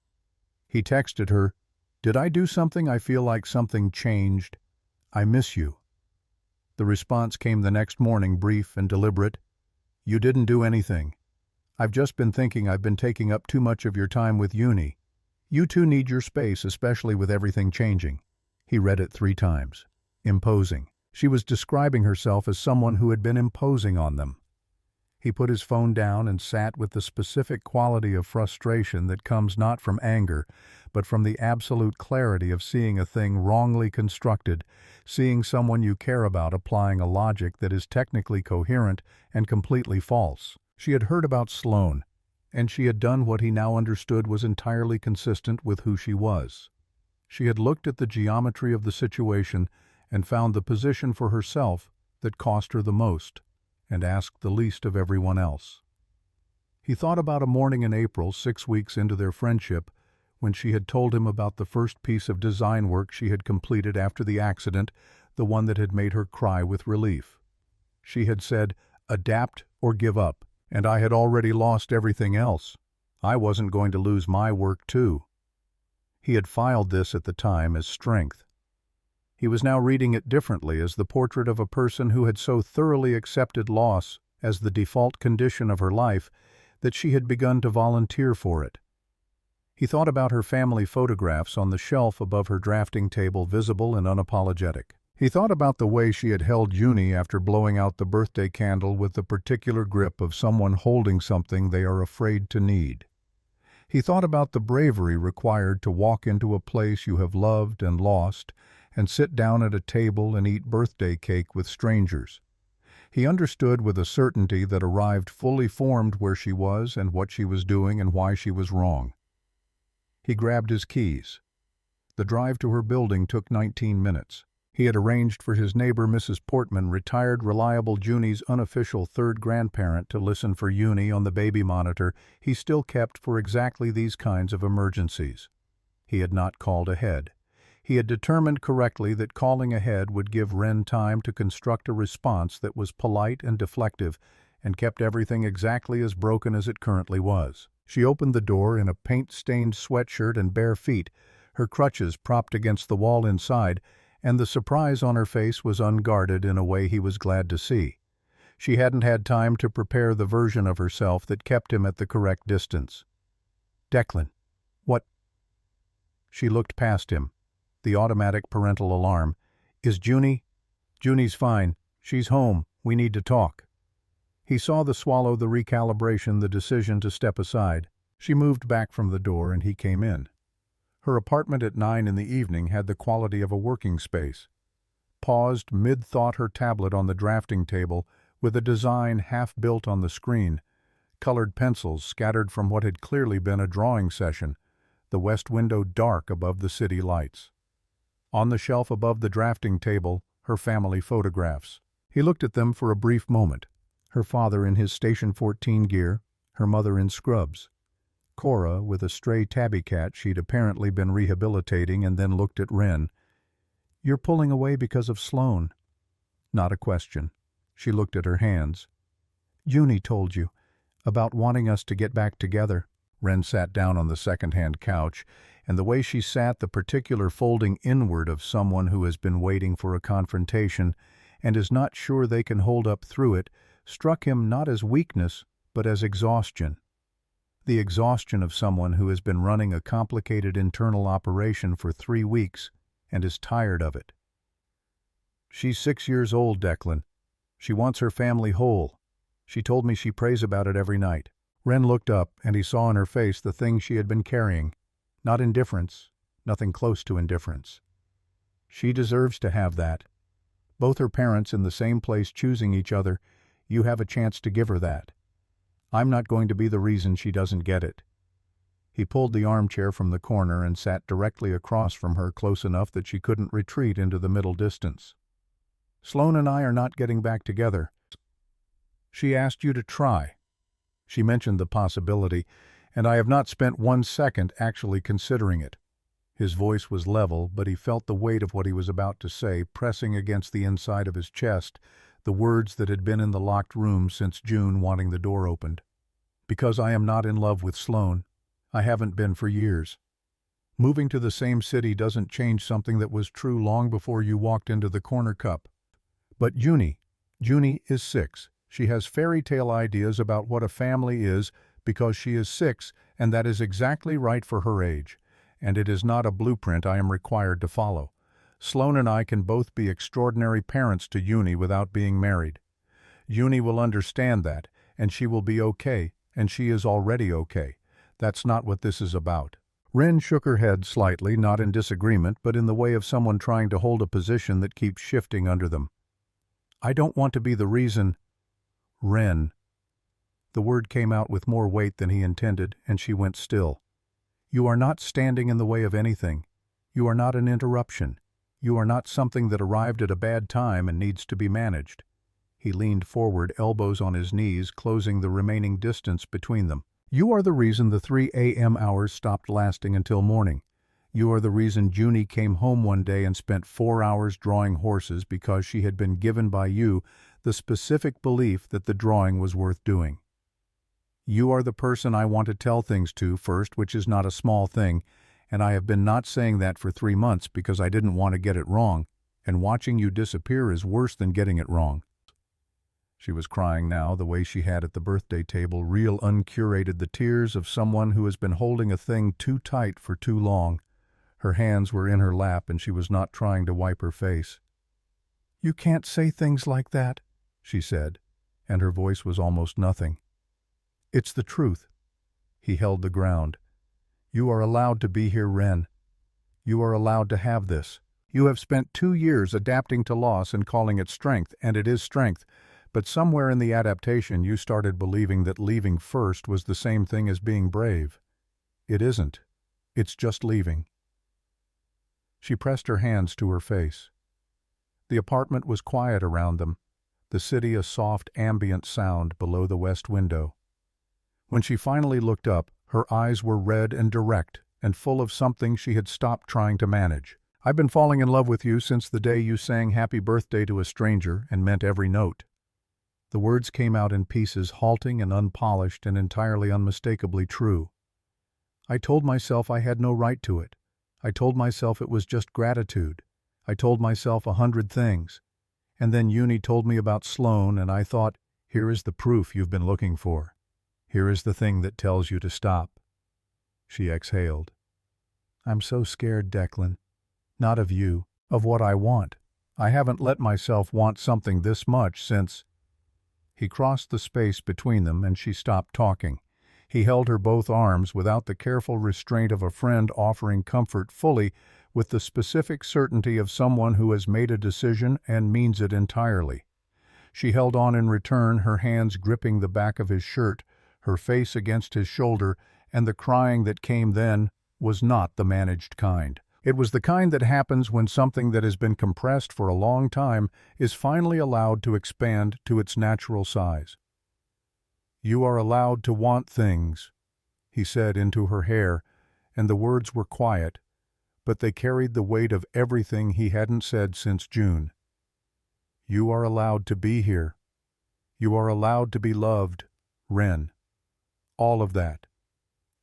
He texted her, "Did I do something I feel like something changed? I miss you." The response came the next morning, brief and deliberate. "You didn't do anything. I've just been thinking I've been taking up too much of your time with uni. You two need your space, especially with everything changing." He read it 3 times. Imposing. She was describing herself as someone who had been imposing on them. He put his phone down and sat with the specific quality of frustration that comes not from anger, but from the absolute clarity of seeing a thing wrongly constructed, seeing someone you care about applying a logic that is technically coherent and completely false. She had heard about Sloane, and she had done what he now understood was entirely consistent with who she was. She had looked at the geometry of the situation and found the position for herself that cost her the most and asked the least of everyone else. He thought about a morning in April, 6 weeks into their friendship, when she had told him about the first piece of design work she had completed after the accident, the one that had made her cry with relief. She had said, "Adapt or give up," and I had already lost everything else. I wasn't going to lose my work too. He had filed this at the time as strength. He was now reading it differently as the portrait of a person who had so thoroughly accepted loss as the default condition of her life that she had begun to volunteer for it. He thought about her family photographs on the shelf above her drafting table, visible and unapologetic. He thought about the way she had held uni after blowing out the birthday candle with the particular grip of someone holding something they are afraid to need. He thought about the bravery required to walk into a place you have loved and lost and sit down at a table and eat birthday cake with strangers. He understood with a certainty that arrived fully formed where she was and what she was doing and why she was wrong. He grabbed his keys. The drive to her building took 19 minutes. He had arranged for his neighbor, Mrs. Portman, retired reliable Junie's unofficial third grandparent, to listen for Uni on the baby monitor he still kept for exactly these kinds of emergencies. He had not called ahead. He had determined correctly that calling ahead would give Wren time to construct a response that was polite and deflective and kept everything exactly as broken as it currently was. She opened the door in a paint-stained sweatshirt and bare feet, her crutches propped against the wall inside, and the surprise on her face was unguarded in a way he was glad to see. She hadn't had time to prepare the version of herself that kept him at the correct distance. "Declan, what?" She looked past him. The automatic parental alarm. "Is Junie?" "Junie's fine. She's home. We need to talk." He saw the swallow, the recalibration, the decision to step aside. She moved back from the door and he came in. Her apartment at 9 in the evening had the quality of a working space. Paused mid-thought, her tablet on the drafting table, with a design half-built on the screen, colored pencils scattered from what had clearly been a drawing session, the west window dark above the city lights. On the shelf above the drafting table, her family photographs. He looked at them for a brief moment. Her father in his Station 14 gear, her mother in scrubs. Cora with a stray tabby cat she'd apparently been rehabilitating, and then looked at Wren. "You're pulling away because of Sloane." Not a question. She looked at her hands. "Junie told you about wanting us to get back together." Wren sat down on the second-hand couch, and the way she sat, the particular folding inward of someone who has been waiting for a confrontation and is not sure they can hold up through it, struck him not as weakness, but as exhaustion. The exhaustion of someone who has been running a complicated internal operation for 3 weeks and is tired of it. "She's 6 years old, Declan. She wants her family whole. She told me she prays about it every night." Wren looked up, and he saw in her face the thing she had been carrying. Not indifference, nothing close to indifference. She deserves to have that. Both her parents in the same place choosing each other, you have a chance to give her that. I'm not going to be the reason she doesn't get it. He pulled the armchair from the corner and sat directly across from her, close enough that she couldn't retreat into the middle distance. "Sloane and I are not getting back together. She asked you to try. She mentioned the possibility, and I have not spent 1 second actually considering it." His voice was level, but he felt the weight of what he was about to say pressing against the inside of his chest, the words that had been in the locked room since June, wanting the door opened. Because I am not in love with Sloane. I haven't been for years. Moving to the same city doesn't change something that was true long before you walked into the corner cup. But Junie is 6. She has fairy tale ideas about what a family is because she is 6, and that is exactly right for her age. And it is not a blueprint I am required to follow. Sloane and I can both be extraordinary parents to Junie without being married. Junie will understand that, and she will be okay, and she is already okay. That's not what this is about. Ren shook her head slightly, not in disagreement, but in the way of someone trying to hold a position that keeps shifting under them. I don't want to be the reason. Ren. The word came out with more weight than he intended, and she went still. You are not standing in the way of anything. You are not an interruption. You are not something that arrived at a bad time and needs to be managed. He leaned forward, elbows on his knees, closing the remaining distance between them. You are the reason the 3 a.m. hours stopped lasting until morning. You are the reason Junie came home one day and spent 4 hours drawing horses because she had been given by you the specific belief that the drawing was worth doing. You are the person I want to tell things to first, which is not a small thing, and I have been not saying that for 3 months because I didn't want to get it wrong, and watching you disappear is worse than getting it wrong. She was crying now, the way she had at the birthday table, real uncurated, the tears of someone who has been holding a thing too tight for too long. Her hands were in her lap and she was not trying to wipe her face. You can't say things like that, she said, and her voice was almost nothing. It's the truth. He held the ground. You are allowed to be here, Ren. You are allowed to have this. You have spent 2 years adapting to loss and calling it strength, and it is strength, but somewhere in the adaptation you started believing that leaving first was the same thing as being brave. It isn't. It's just leaving. She pressed her hands to her face. The apartment was quiet around them, the city a soft ambient sound below the west window. When she finally looked up, her eyes were red and direct and full of something she had stopped trying to manage. I've been falling in love with you since the day you sang happy birthday to a stranger and meant every note. The words came out in pieces, halting and unpolished and entirely unmistakably true. I told myself I had no right to it. I told myself it was just gratitude. I told myself 100 things. And then Junie told me about Sloane, and I thought, here is the proof you've been looking for. Here is the thing that tells you to stop. She exhaled. I'm so scared, Declan. Not of you, of what I want. I haven't let myself want something this much since... He crossed the space between them and she stopped talking. He held her both arms without the careful restraint of a friend offering comfort, fully with the specific certainty of someone who has made a decision and means it entirely. She held on in return, her hands gripping the back of his shirt, her face against his shoulder, and the crying that came then was not the managed kind. It was the kind that happens when something that has been compressed for a long time is finally allowed to expand to its natural size. You are allowed to want things, he said into her hair, and the words were quiet, but they carried the weight of everything he hadn't said since June. You are allowed to be here. You are allowed to be loved, Ren. All of that.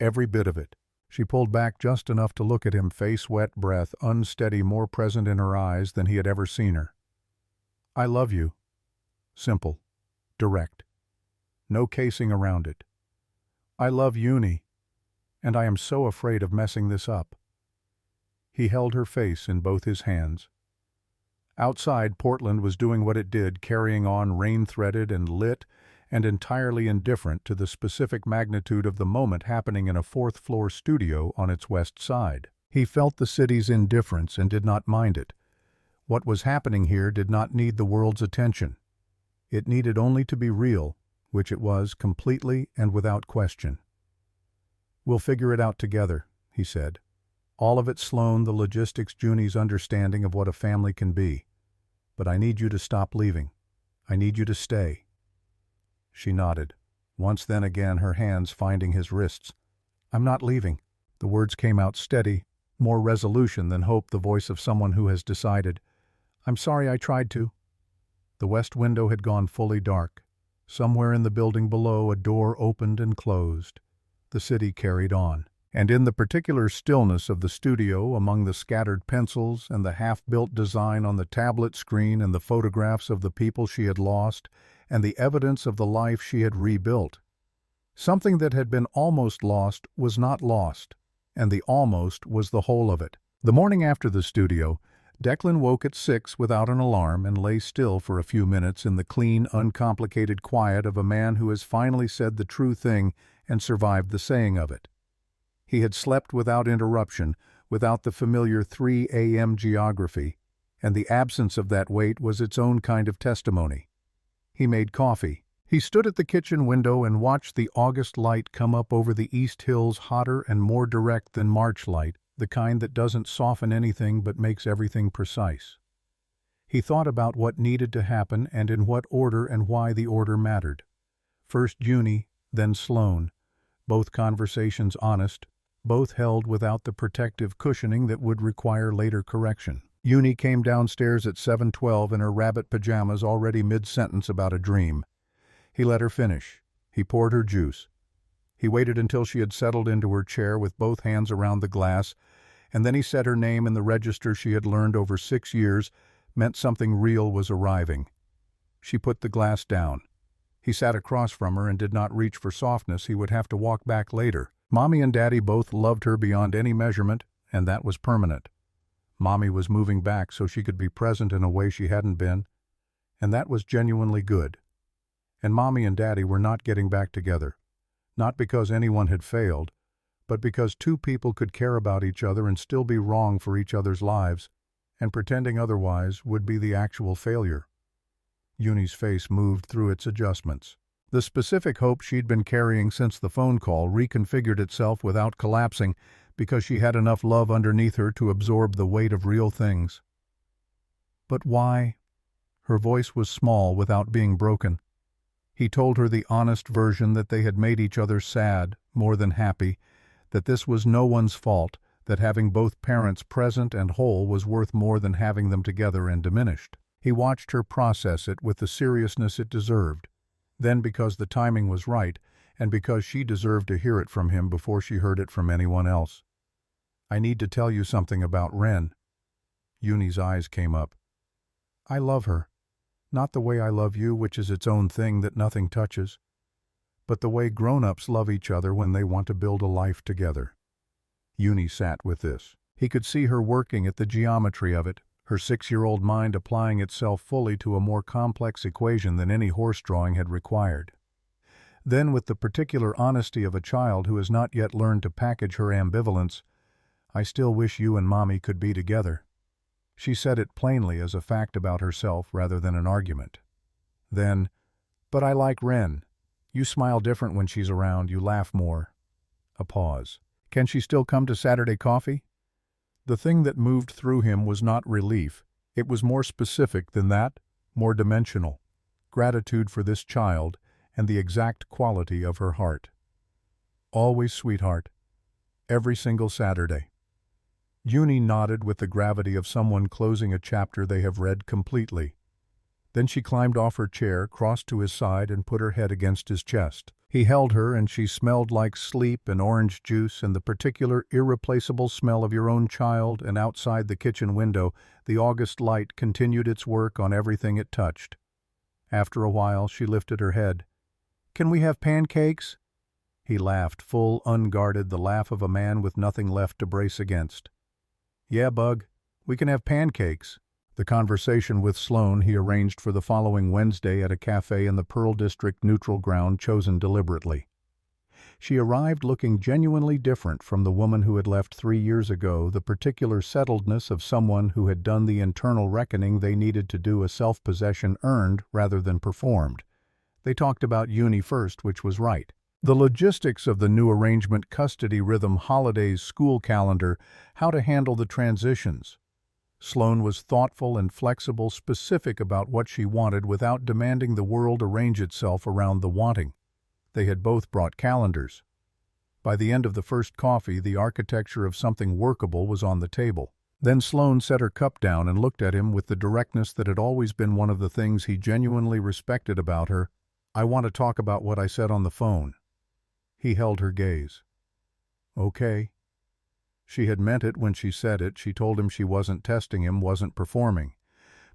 Every bit of it. She pulled back just enough to look at him, face wet, breath unsteady, more present in her eyes than he had ever seen her. I love you. Simple. Direct. No casing around it. I love Junie, and I am so afraid of messing this up. He held her face in both his hands. Outside, Portland was doing what it did, carrying on, rain-threaded and lit, and entirely indifferent to the specific magnitude of the moment happening in a fourth-floor studio on its west side. He felt the city's indifference and did not mind it. What was happening here did not need the world's attention. It needed only to be real, which it was, completely and without question. We'll figure it out together, he said. All of it Sloane, the logistics, Junie's understanding of what a family can be. But I need you to stop leaving. I need you to stay. She nodded. Once then again, her hands finding his wrists. I'm not leaving. The words came out steady, more resolution than hope, the voice of someone who has decided. I'm sorry I tried to. The west window had gone fully dark. Somewhere in the building below, a door opened and closed. The city carried on. And in the particular stillness of the studio, among the scattered pencils and the half-built design on the tablet screen and the photographs of the people she had lost and the evidence of the life she had rebuilt, something that had been almost lost was not lost, and the almost was the whole of it. The morning after the studio, Declan woke at 6 without an alarm and lay still for a few minutes in the clean, uncomplicated quiet of a man who has finally said the true thing and survived the saying of it. He had slept without interruption, without the familiar 3 a.m. geography, and the absence of that weight was its own kind of testimony. He made coffee. He stood at the kitchen window and watched the August light come up over the East Hills, hotter and more direct than March light, the kind that doesn't soften anything but makes everything precise. He thought about what needed to happen and in what order and why the order mattered. First Junie, then Sloane, both conversations honest, both held without the protective cushioning that would require later correction. Junie came downstairs at 7:12 in her rabbit pajamas, already mid-sentence about a dream. He let her finish. He poured her juice. He waited until she had settled into her chair with both hands around the glass, and then he said her name in the register she had learned over 6 years meant something real was arriving. She put the glass down. He sat across from her and did not reach for softness. He would have to walk back later. Mommy and Daddy both loved her beyond any measurement, and that was permanent. Mommy was moving back so she could be present in a way she hadn't been, and that was genuinely good. And Mommy and Daddy were not getting back together, not because anyone had failed, but because two people could care about each other and still be wrong for each other's lives, and pretending otherwise would be the actual failure. Junie's face moved through its adjustments. The specific hope she'd been carrying since the phone call reconfigured itself without collapsing because she had enough love underneath her to absorb the weight of real things. But why? Her voice was small without being broken. He told her the honest version that they had made each other sad, more than happy, that this was no one's fault, that having both parents present and whole was worth more than having them together and diminished. He watched her process it with the seriousness it deserved. Then, because the timing was right, and because she deserved to hear it from him before she heard it from anyone else. "I need to tell you something about Wren." Junie's eyes came up. "I love her. Not the way I love you, which is its own thing that nothing touches, but the way grown-ups love each other when they want to build a life together." Junie sat with this. He could see her working at the geometry of it, her 6-year-old mind applying itself fully to a more complex equation than any horse drawing had required. Then, with the particular honesty of a child who has not yet learned to package her ambivalence, "I still wish you and Mommy could be together." She said it plainly as a fact about herself rather than an argument. Then, "But I like Wren. You smile different when she's around, you laugh more." A pause. "Can she still come to Saturday coffee?" The thing that moved through him was not relief. It was more specific than that, more dimensional. Gratitude for this child and the exact quality of her heart. "Always, sweetheart. Every single Saturday." Junie nodded with the gravity of someone closing a chapter they have read completely. Then she climbed off her chair, crossed to his side, and put her head against his chest. He held her, and she smelled like sleep and orange juice and the particular irreplaceable smell of your own child, and outside the kitchen window, the August light continued its work on everything it touched. After a while, she lifted her head. "Can we have pancakes?" He laughed, full, unguarded, the laugh of a man with nothing left to brace against. "Yeah, Bug, we can have pancakes." The conversation with Sloane he arranged for the following Wednesday at a café in the Pearl District neutral ground chosen deliberately. She arrived looking genuinely different from the woman who had left 3 years ago, the particular settledness of someone who had done the internal reckoning they needed to do, a self-possession earned rather than performed. They talked about Junie first, which was right. The logistics of the new arrangement, custody rhythm, holidays, school calendar, how to handle the transitions. Sloane was thoughtful and flexible, specific about what she wanted without demanding the world arrange itself around the wanting. They had both brought calendars. By the end of the first coffee, the architecture of something workable was on the table. Then Sloane set her cup down and looked at him with the directness that had always been one of the things he genuinely respected about her. "I want to talk about what I said on the phone." He held her gaze. "Okay." She had meant it when she said it. She told him she wasn't testing him, wasn't performing.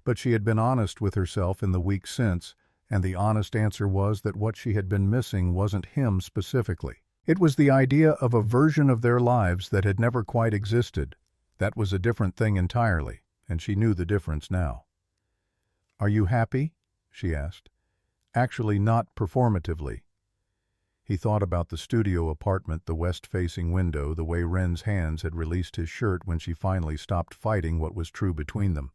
But she had been honest with herself in the weeks since, and the honest answer was that what she had been missing wasn't him specifically. It was the idea of a version of their lives that had never quite existed. That was a different thing entirely, and she knew the difference now. "Are you happy?" she asked. Actually, not performatively. He thought about the studio apartment, the west-facing window, the way Wren's hands had released his shirt when she finally stopped fighting what was true between them.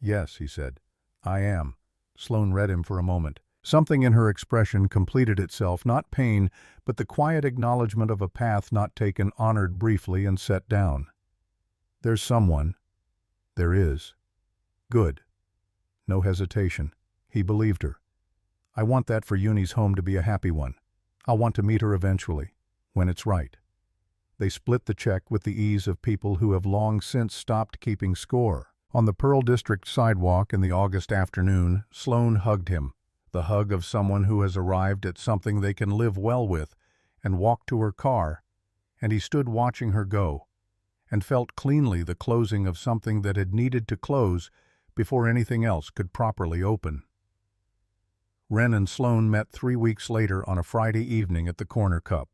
"Yes," he said. "I am." Sloane read him for a moment. Something in her expression completed itself, not pain, but the quiet acknowledgement of a path not taken, honored briefly and set down. "There's someone." "There is." "Good." No hesitation. He believed her. "I want that for Uni's home to be a happy one. I'll want to meet her eventually, when it's right." They split the check with the ease of people who have long since stopped keeping score. On the Pearl District sidewalk in the August afternoon, Sloane hugged him, the hug of someone who has arrived at something they can live well with, and walked to her car, and he stood watching her go, and felt cleanly the closing of something that had needed to close before anything else could properly open. Wren and Sloane met 3 weeks later on a Friday evening at the Corner Cup.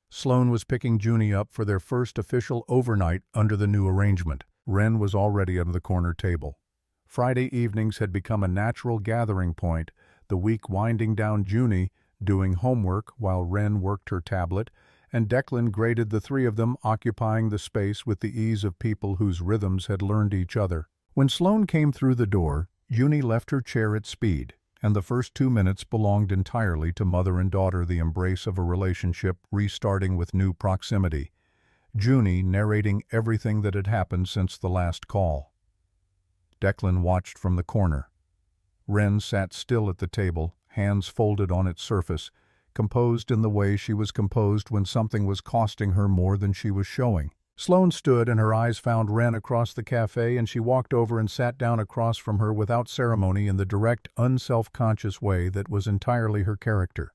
Sloane was picking Junie up for their first official overnight under the new arrangement. Wren was already at the corner table. Friday evenings had become a natural gathering point, the week winding down. Junie doing homework while Wren worked her tablet, and Declan graded the three of them, occupying the space with the ease of people whose rhythms had learned each other. When Sloane came through the door, Junie left her chair at speed, and the first 2 minutes belonged entirely to mother and daughter, the embrace of a relationship restarting with new proximity. Junie narrating everything that had happened since the last call. Declan watched from the corner. Wren sat still at the table, hands folded on its surface, composed in the way she was composed when something was costing her more than she was showing. Sloane stood, and her eyes found Wren across the café, and she walked over and sat down across from her without ceremony in the direct, unself-conscious way that was entirely her character.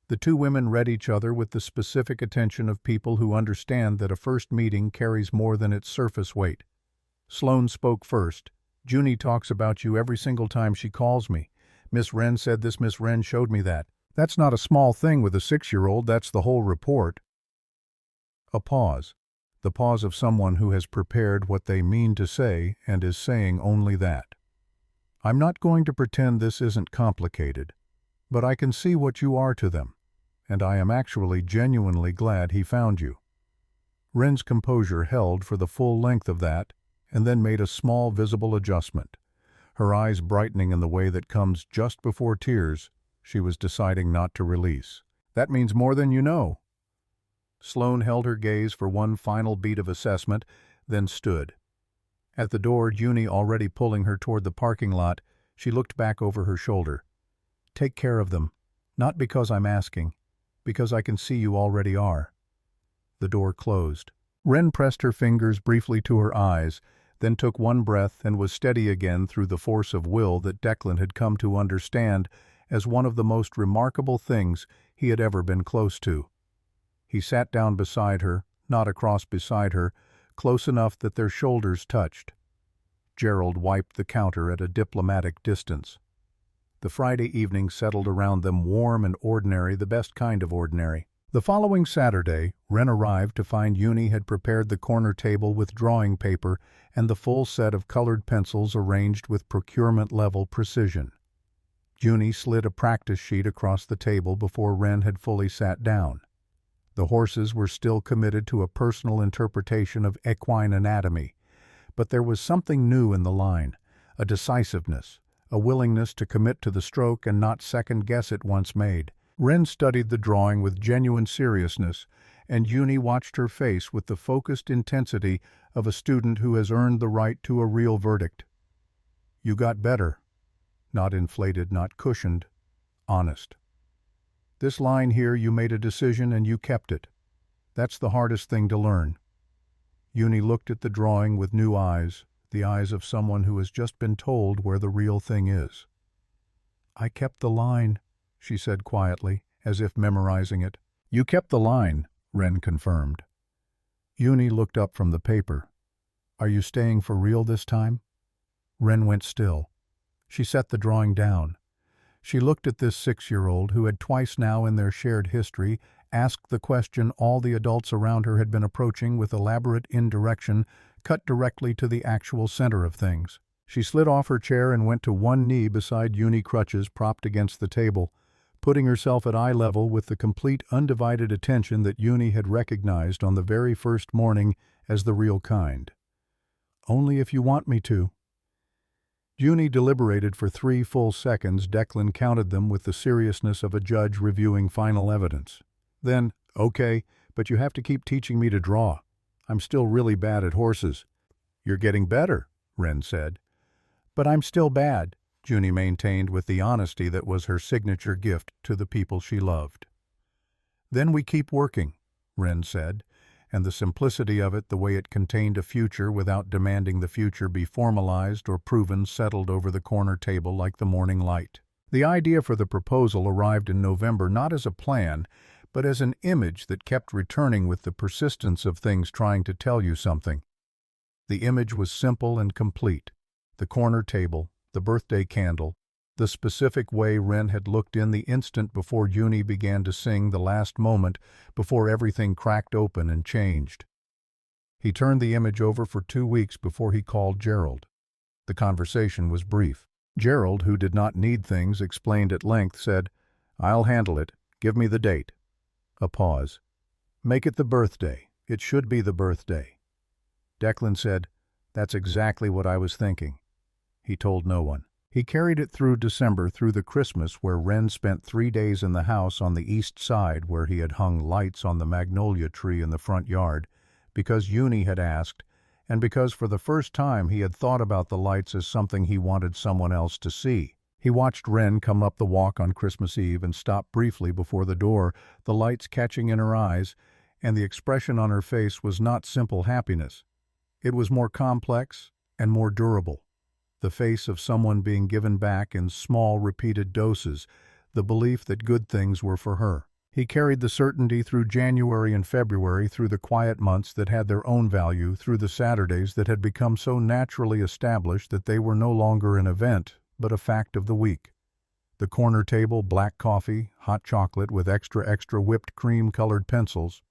The two women read each other with the specific attention of people who understand that a first meeting carries more than its surface weight. Sloane spoke first. "Junie talks about you every single time she calls me. Miss Wren said this, Miss Wren showed me that. That's not a small thing with a 6-year-old, that's the whole report." A pause. The pause of someone who has prepared what they mean to say and is saying only that. "I'm not going to pretend this isn't complicated, but I can see what you are to them, and I am actually genuinely glad he found you." Wren's composure held for the full length of that, and then made a small visible adjustment. Her eyes brightening in the way that comes just before tears, she was deciding not to release. "That means more than you know." Sloane held her gaze for one final beat of assessment, then stood. At the door, Junie already pulling her toward the parking lot, she looked back over her shoulder. "Take care of them, not because I'm asking, because I can see you already are." The door closed. Wren pressed her fingers briefly to her eyes, then took one breath and was steady again through the force of will that Declan had come to understand as one of the most remarkable things he had ever been close to. He sat down beside her, not across beside her, close enough that their shoulders touched. Gerald wiped the counter at a diplomatic distance. The Friday evening settled around them warm and ordinary, the best kind of ordinary. The following Saturday, Wren arrived to find Junie had prepared the corner table with drawing paper and the full set of colored pencils arranged with procurement-level precision. Junie slid a practice sheet across the table before Wren had fully sat down. The horses were still committed to a personal interpretation of equine anatomy, but there was something new in the line, a decisiveness, a willingness to commit to the stroke and not second-guess it once made. Wren studied the drawing with genuine seriousness, and Junie watched her face with the focused intensity of a student who has earned the right to a real verdict. "You got better." Not inflated, not cushioned, honest. "This line here, you made a decision and you kept it. That's the hardest thing to learn. Uni looked at the drawing with new eyes, the eyes of someone who has just been told where the real thing is. "I kept the line," she said quietly, as if memorizing it. "You kept the line," Wren confirmed. Uni looked up from the paper. "Are you staying for real this time?" Wren went still. She set the drawing down. She looked at this 6-year-old who had twice now in their shared history asked the question all the adults around her had been approaching with elaborate indirection, cut directly to the actual center of things. She slid off her chair and went to one knee beside Uni crutches propped against the table, putting herself at eye level with the complete undivided attention that Uni had recognized on the very first morning as the real kind. "Only if you want me to." Uni deliberated for 3 full seconds. Declan counted them with the seriousness of a judge reviewing final evidence. Then, "Okay, but you have to keep teaching me to draw. I'm still really bad at horses." "You're getting better," Wren said. "But I'm still bad," Uni maintained with the honesty that was her signature gift to the people she loved. "Then we keep working," Wren said, and the simplicity of it, the way it contained a future without demanding the future be formalized or proven, settled over the corner table like the morning light. The idea for the proposal arrived in November not as a plan, but as an image that kept returning with the persistence of things trying to tell you something. The image was simple and complete. The corner table, the birthday candle, the specific way Wren had looked in the instant before Uni began to sing, the last moment before everything cracked open and changed. He turned the image over for 2 weeks before he called Gerald. The conversation was brief. Gerald, who did not need things explained at length, said, "I'll handle it. Give me the date." A pause. "Make it the birthday. It should be the birthday." Declan said, "That's exactly what I was thinking." He told no one. He carried it through December, through the Christmas where Wren spent 3 days in the house on the east side where he had hung lights on the magnolia tree in the front yard, because Uni had asked, and because for the first time he had thought about the lights as something he wanted someone else to see. He watched Wren come up the walk on Christmas Eve and stop briefly before the door, the lights catching in her eyes, and the expression on her face was not simple happiness. It was more complex and more durable. The face of someone being given back in small, repeated doses, the belief that good things were for her. He carried the certainty through January and February, through the quiet months that had their own value, through the Saturdays that had become so naturally established that they were no longer an event, but a fact of the week. The corner table, black coffee, hot chocolate with extra whipped cream-colored pencils.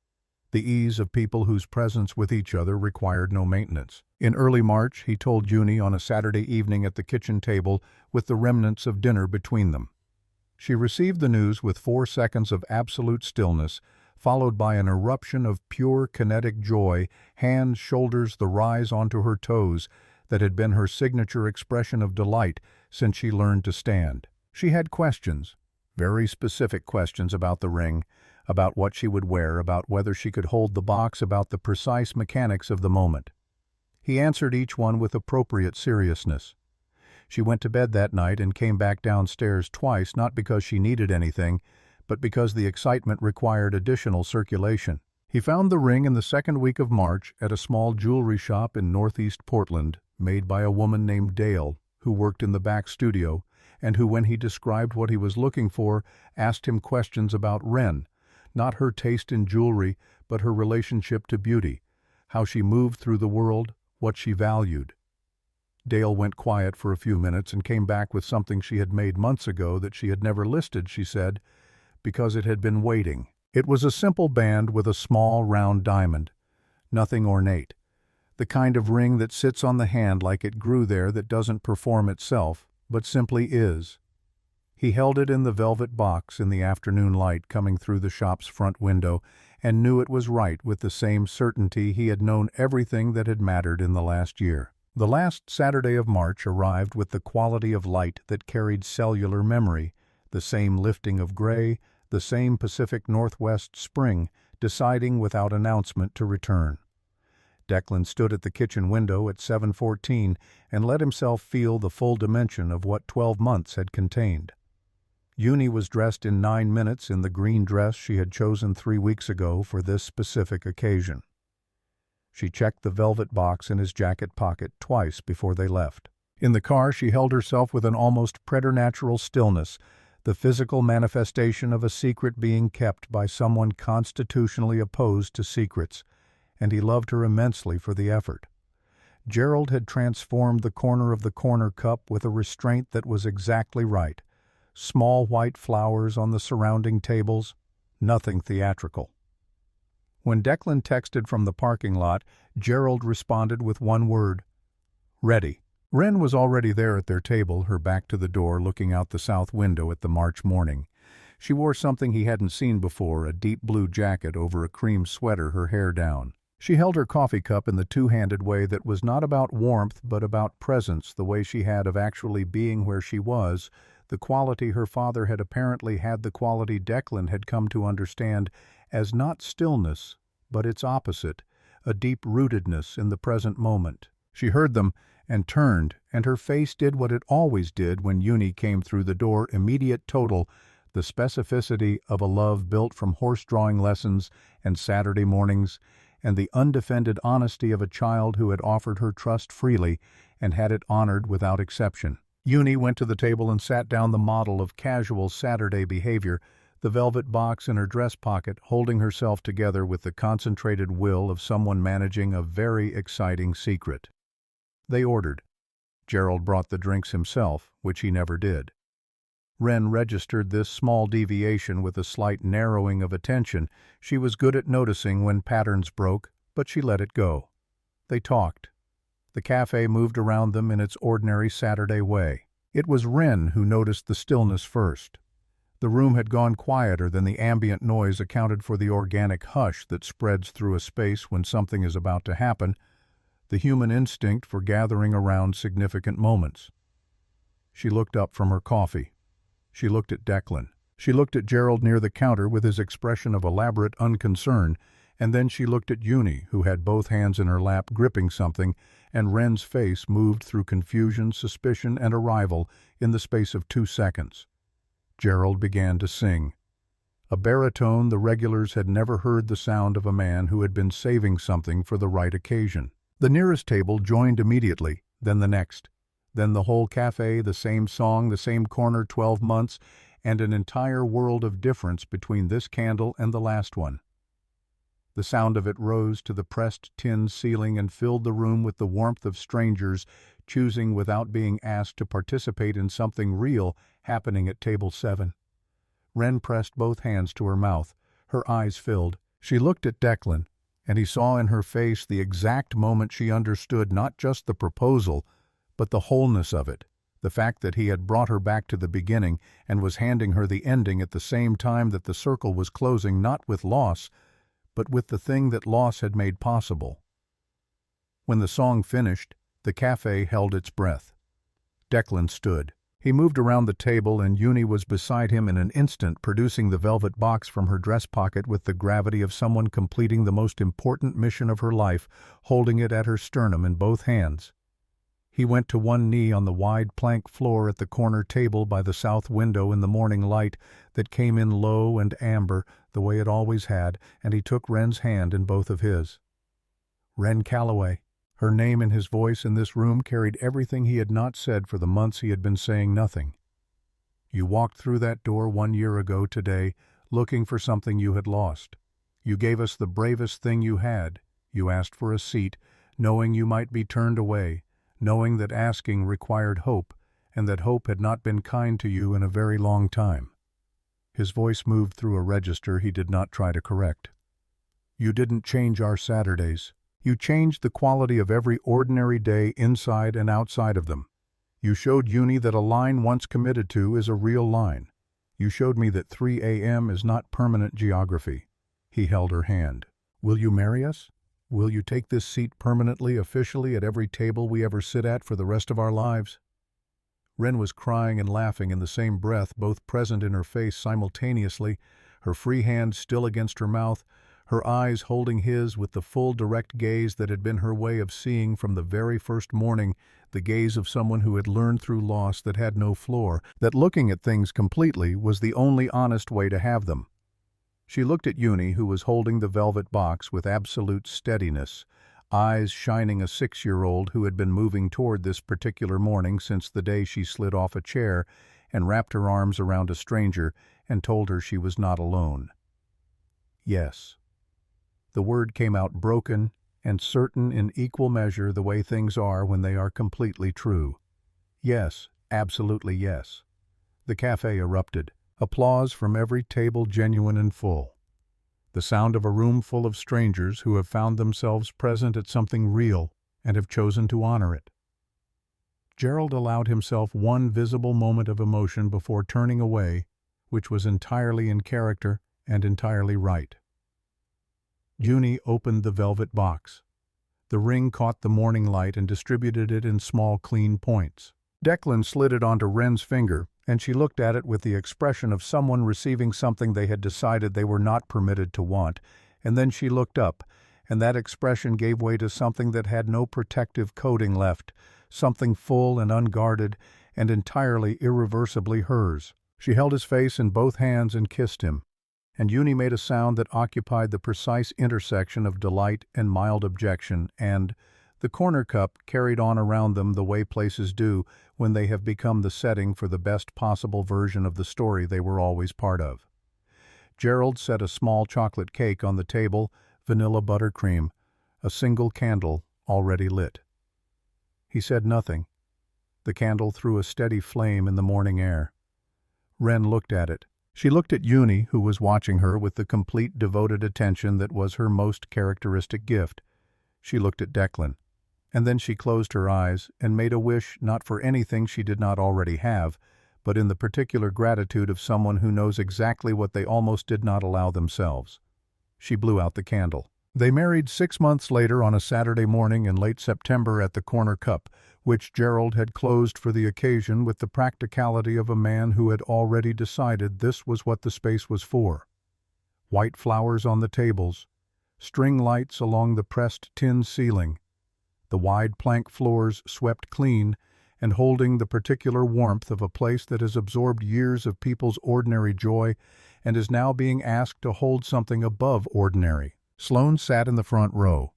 The ease of people whose presence with each other required no maintenance. In early March, he told Uni on a Saturday evening at the kitchen table with the remnants of dinner between them. She received the news with 4 seconds of absolute stillness, followed by an eruption of pure kinetic joy, hands, shoulders, the rise onto her toes, that had been her signature expression of delight since she learned to stand. She had questions, very specific questions about the ring, about what she would wear, about whether she could hold the box, about the precise mechanics of the moment. He answered each one with appropriate seriousness. She went to bed that night and came back downstairs twice, not because she needed anything, but because the excitement required additional circulation. He found the ring in the second week of March at a small jewelry shop in northeast Portland, made by a woman named Dale, who worked in the back studio, and who, when he described what he was looking for, asked him questions about Wren, not her taste in jewelry, but her relationship to beauty, how she moved through the world, what she valued. Dale went quiet for a few minutes and came back with something she had made months ago that she had never listed, she said, because it had been waiting. It was a simple band with a small round diamond, nothing ornate, the kind of ring that sits on the hand like it grew there, that doesn't perform itself, but simply is. He held it in the velvet box in the afternoon light coming through the shop's front window and knew it was right with the same certainty he had known everything that had mattered in the last year. The last Saturday of March arrived with the quality of light that carried cellular memory, the same lifting of gray, the same Pacific Northwest spring, deciding without announcement to return. Declan stood at the kitchen window at 7:14 and let himself feel the full dimension of what 12 months had contained. Uni was dressed in 9 minutes in the green dress she had chosen 3 weeks ago for this specific occasion. She checked the velvet box in his jacket pocket twice before they left. In the car, she held herself with an almost preternatural stillness, the physical manifestation of a secret being kept by someone constitutionally opposed to secrets, and he loved her immensely for the effort. Gerald had transformed the corner of the corner cup with a restraint that was exactly right. Small white flowers on the surrounding tables, nothing theatrical. When Declan texted from the parking lot, Gerald responded with one word: ready. Wren was already there at their table, her back to the door, looking out the south window at the March morning. She wore something he hadn't seen before, a deep blue jacket over a cream sweater, her hair down. She held her coffee cup in the two-handed way that was not about warmth but about presence, the way she had of actually being where she was, the quality her father had apparently had, the quality Declan had come to understand as not stillness, but its opposite, a deep-rootedness in the present moment. She heard them and turned, and her face did what it always did when Uni came through the door: immediate, total, the specificity of a love built from horse-drawing lessons and Saturday mornings, and the undefended honesty of a child who had offered her trust freely and had it honored without exception. Uni went to the table and sat down, the model of casual Saturday behavior, the velvet box in her dress pocket, holding herself together with the concentrated will of someone managing a very exciting secret. They ordered. Gerald brought the drinks himself, which he never did. Wren registered this small deviation with a slight narrowing of attention. She was good at noticing when patterns broke, but she let it go. They talked. The café moved around them in its ordinary Saturday way. It was Wren who noticed the stillness first. The room had gone quieter than the ambient noise accounted for the organic hush that spreads through a space when something is about to happen, the human instinct for gathering around significant moments. She looked up from her coffee. She looked at Declan. She looked at Gerald near the counter with his expression of elaborate unconcern, and then she looked at Uni, who had both hands in her lap gripping something, and Wren's face moved through confusion, suspicion, and arrival in the space of 2 seconds. Gerald began to sing. A baritone the regulars had never heard the sound of a man who had been saving something for the right occasion. The nearest table joined immediately, then the next. Then the whole café, the same song, the same corner, 12 months, and an entire world of difference between this candle and the last one. The sound of it rose to the pressed tin ceiling and filled the room with the warmth of strangers choosing without being asked to participate in something real happening at table 7. Wren pressed both hands to her mouth. Her eyes filled. She looked at Declan, and he saw in her face the exact moment she understood not just the proposal, but the wholeness of it, the fact that he had brought her back to the beginning and was handing her the ending at the same time that the circle was closing, not with loss, but with the thing that loss had made possible. When the song finished, the café held its breath. Declan stood. He moved around the table, and Uni was beside him in an instant, producing the velvet box from her dress pocket with the gravity of someone completing the most important mission of her life, holding it at her sternum in both hands. He went to one knee on the wide plank floor at the corner table by the south window in the morning light that came in low and amber, the way it always had, and he took Wren's hand in both of his. Wren Calloway. Her name in his voice in this room carried everything he had not said for the months he had been saying nothing. You walked through that door 1 year ago today, looking for something you had lost. You gave us the bravest thing you had. You asked for a seat, knowing you might be turned away, knowing that asking required hope, and that hope had not been kind to you in a very long time. His voice moved through a register he did not try to correct. You didn't change our Saturdays. You changed the quality of every ordinary day inside and outside of them. You showed Uni that a line once committed to is a real line. You showed me that 3 a.m. is not permanent geography. He held her hand. Will you marry us? Will you take this seat permanently, officially, at every table we ever sit at for the rest of our lives? Wren was crying and laughing in the same breath, both present in her face simultaneously, her free hand still against her mouth, her eyes holding his with the full direct gaze that had been her way of seeing from the very first morning, the gaze of someone who had learned through loss that had no floor, that looking at things completely was the only honest way to have them. She looked at Uni, who was holding the velvet box with absolute steadiness, eyes shining a 6-year-old who had been moving toward this particular morning since the day she slid off a chair and wrapped her arms around a stranger and told her she was not alone. Yes. The word came out broken and certain in equal measure, the way things are when they are completely true. Yes, absolutely yes. The café erupted. Applause from every table, genuine and full. The sound of a room full of strangers who have found themselves present at something real and have chosen to honor it. Gerald allowed himself one visible moment of emotion before turning away, which was entirely in character and entirely right. Junie opened the velvet box. The ring caught the morning light and distributed it in small, clean points. Declan slid it onto Wren's finger, and she looked at it with the expression of someone receiving something they had decided they were not permitted to want, and then she looked up, and that expression gave way to something that had no protective coating left, something full and unguarded and entirely irreversibly hers. She held his face in both hands and kissed him, and Junie made a sound that occupied the precise intersection of delight and mild objection, and the corner cup carried on around them the way places do when they have become the setting for the best possible version of the story they were always part of. Gerald set a small chocolate cake on the table, vanilla buttercream, a single candle already lit. He said nothing. The candle threw a steady flame in the morning air. Wren looked at it. She looked at Junie, who was watching her with the complete devoted attention that was her most characteristic gift. She looked at Declan. And then she closed her eyes and made a wish not for anything she did not already have, but in the particular gratitude of someone who knows exactly what they almost did not allow themselves. She blew out the candle. They married 6 months later on a Saturday morning in late September at the Corner Cup, which Gerald had closed for the occasion with the practicality of a man who had already decided this was what the space was for. White flowers on the tables, string lights along the pressed tin ceiling, the wide plank floors swept clean and holding the particular warmth of a place that has absorbed years of people's ordinary joy and is now being asked to hold something above ordinary. Sloane sat in the front row.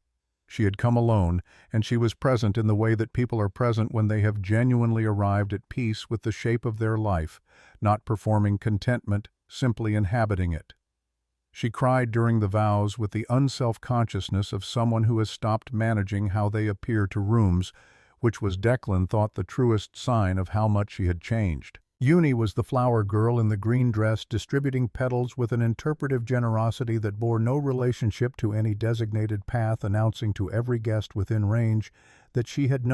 She had come alone, and she was present in the way that people are present when they have genuinely arrived at peace with the shape of their life, not performing contentment, simply inhabiting it. She cried during the vows with the unself-consciousness of someone who has stopped managing how they appear to rooms, which was Declan thought the truest sign of how much she had changed. Junie was the flower girl in the green dress distributing petals with an interpretive generosity that bore no relationship to any designated path, announcing to every guest within range that she had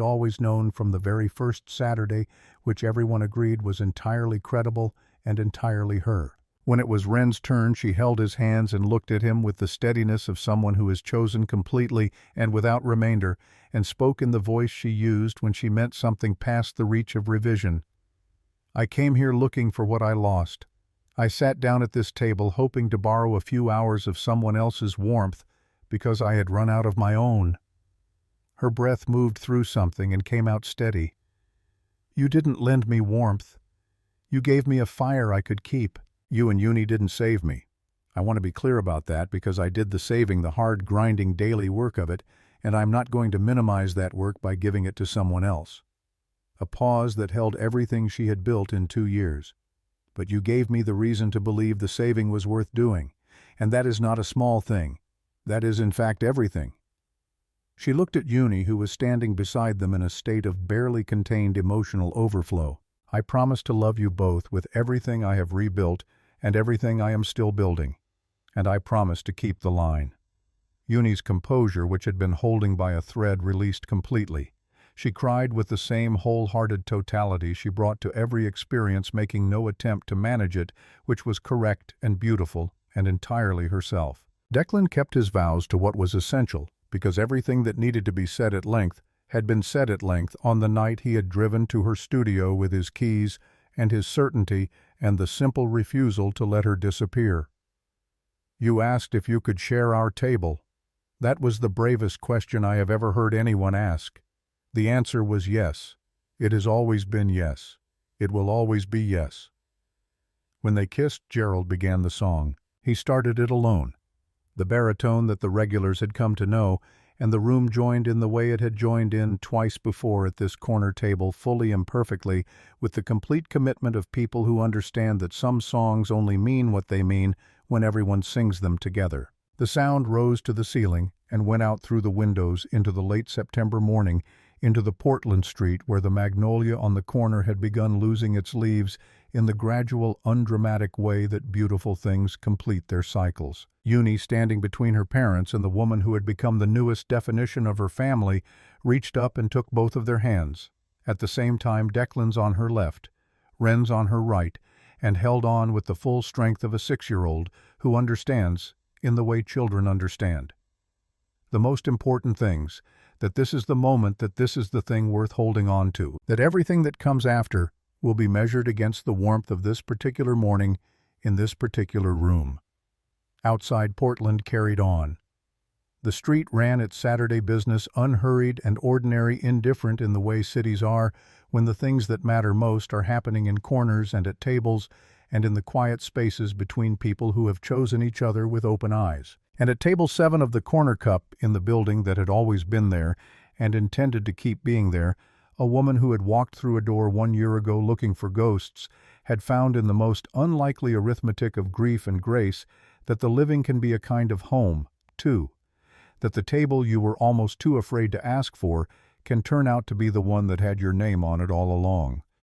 always known from the very first Saturday, which everyone agreed was entirely credible and entirely her. When it was Wren's turn, she held his hands and looked at him with the steadiness of someone who is chosen completely and without remainder, and spoke in the voice she used when she meant something past the reach of revision. I came here looking for what I lost. I sat down at this table hoping to borrow a few hours of someone else's warmth because I had run out of my own. Her breath moved through something and came out steady. You didn't lend me warmth. You gave me a fire I could keep. You and Junie didn't save me. I want to be clear about that because I did the saving, the hard, grinding daily work of it, and I'm not going to minimize that work by giving it to someone else. A pause that held everything she had built in 2 years. But you gave me the reason to believe the saving was worth doing, and that is not a small thing. That is, in fact, everything. She looked at Junie, who was standing beside them in a state of barely contained emotional overflow. I promise to love you both with everything I have rebuilt and everything I am still building, and I promise to keep the line. Junie's composure, which had been holding by a thread, released completely. She cried with the same wholehearted totality she brought to every experience, making no attempt to manage it, which was correct and beautiful and entirely herself. Declan kept his vows to what was essential, because everything that needed to be said at length had been said at length on the night he had driven to her studio with his keys and his certainty and the simple refusal to let her disappear. You asked if you could share our table. That was the bravest question I have ever heard anyone ask. The answer was yes. It has always been yes. It will always be yes. When they kissed, Gerald began the song. He started it alone, the baritone that the regulars had come to know, and the room joined in the way it had joined in twice before at this corner table, fully and perfectly, with the complete commitment of people who understand that some songs only mean what they mean when everyone sings them together. The sound rose to the ceiling and went out through the windows into the late September morning, into the Portland Street where the magnolia on the corner had begun losing its leaves in the gradual, undramatic way that beautiful things complete their cycles. Eunice, standing between her parents and the woman who had become the newest definition of her family, reached up and took both of their hands. At the same time, Declan's on her left, Wren's on her right, and held on with the full strength of a 6-year-old who understands in the way children understand. The most important things, that this is the moment, that this is the thing worth holding on to, that everything that comes after will be measured against the warmth of this particular morning in this particular room. Outside, Portland carried on. The street ran its Saturday business, unhurried and ordinary, indifferent in the way cities are when the things that matter most are happening in corners and at tables and in the quiet spaces between people who have chosen each other with open eyes. And at table 7 of the Corner Cup, in the building that had always been there and intended to keep being there, a woman who had walked through a door 1 year ago looking for ghosts had found in the most unlikely arithmetic of grief and grace that the living can be a kind of home, too, that the table you were almost too afraid to ask for can turn out to be the one that had your name on it all along.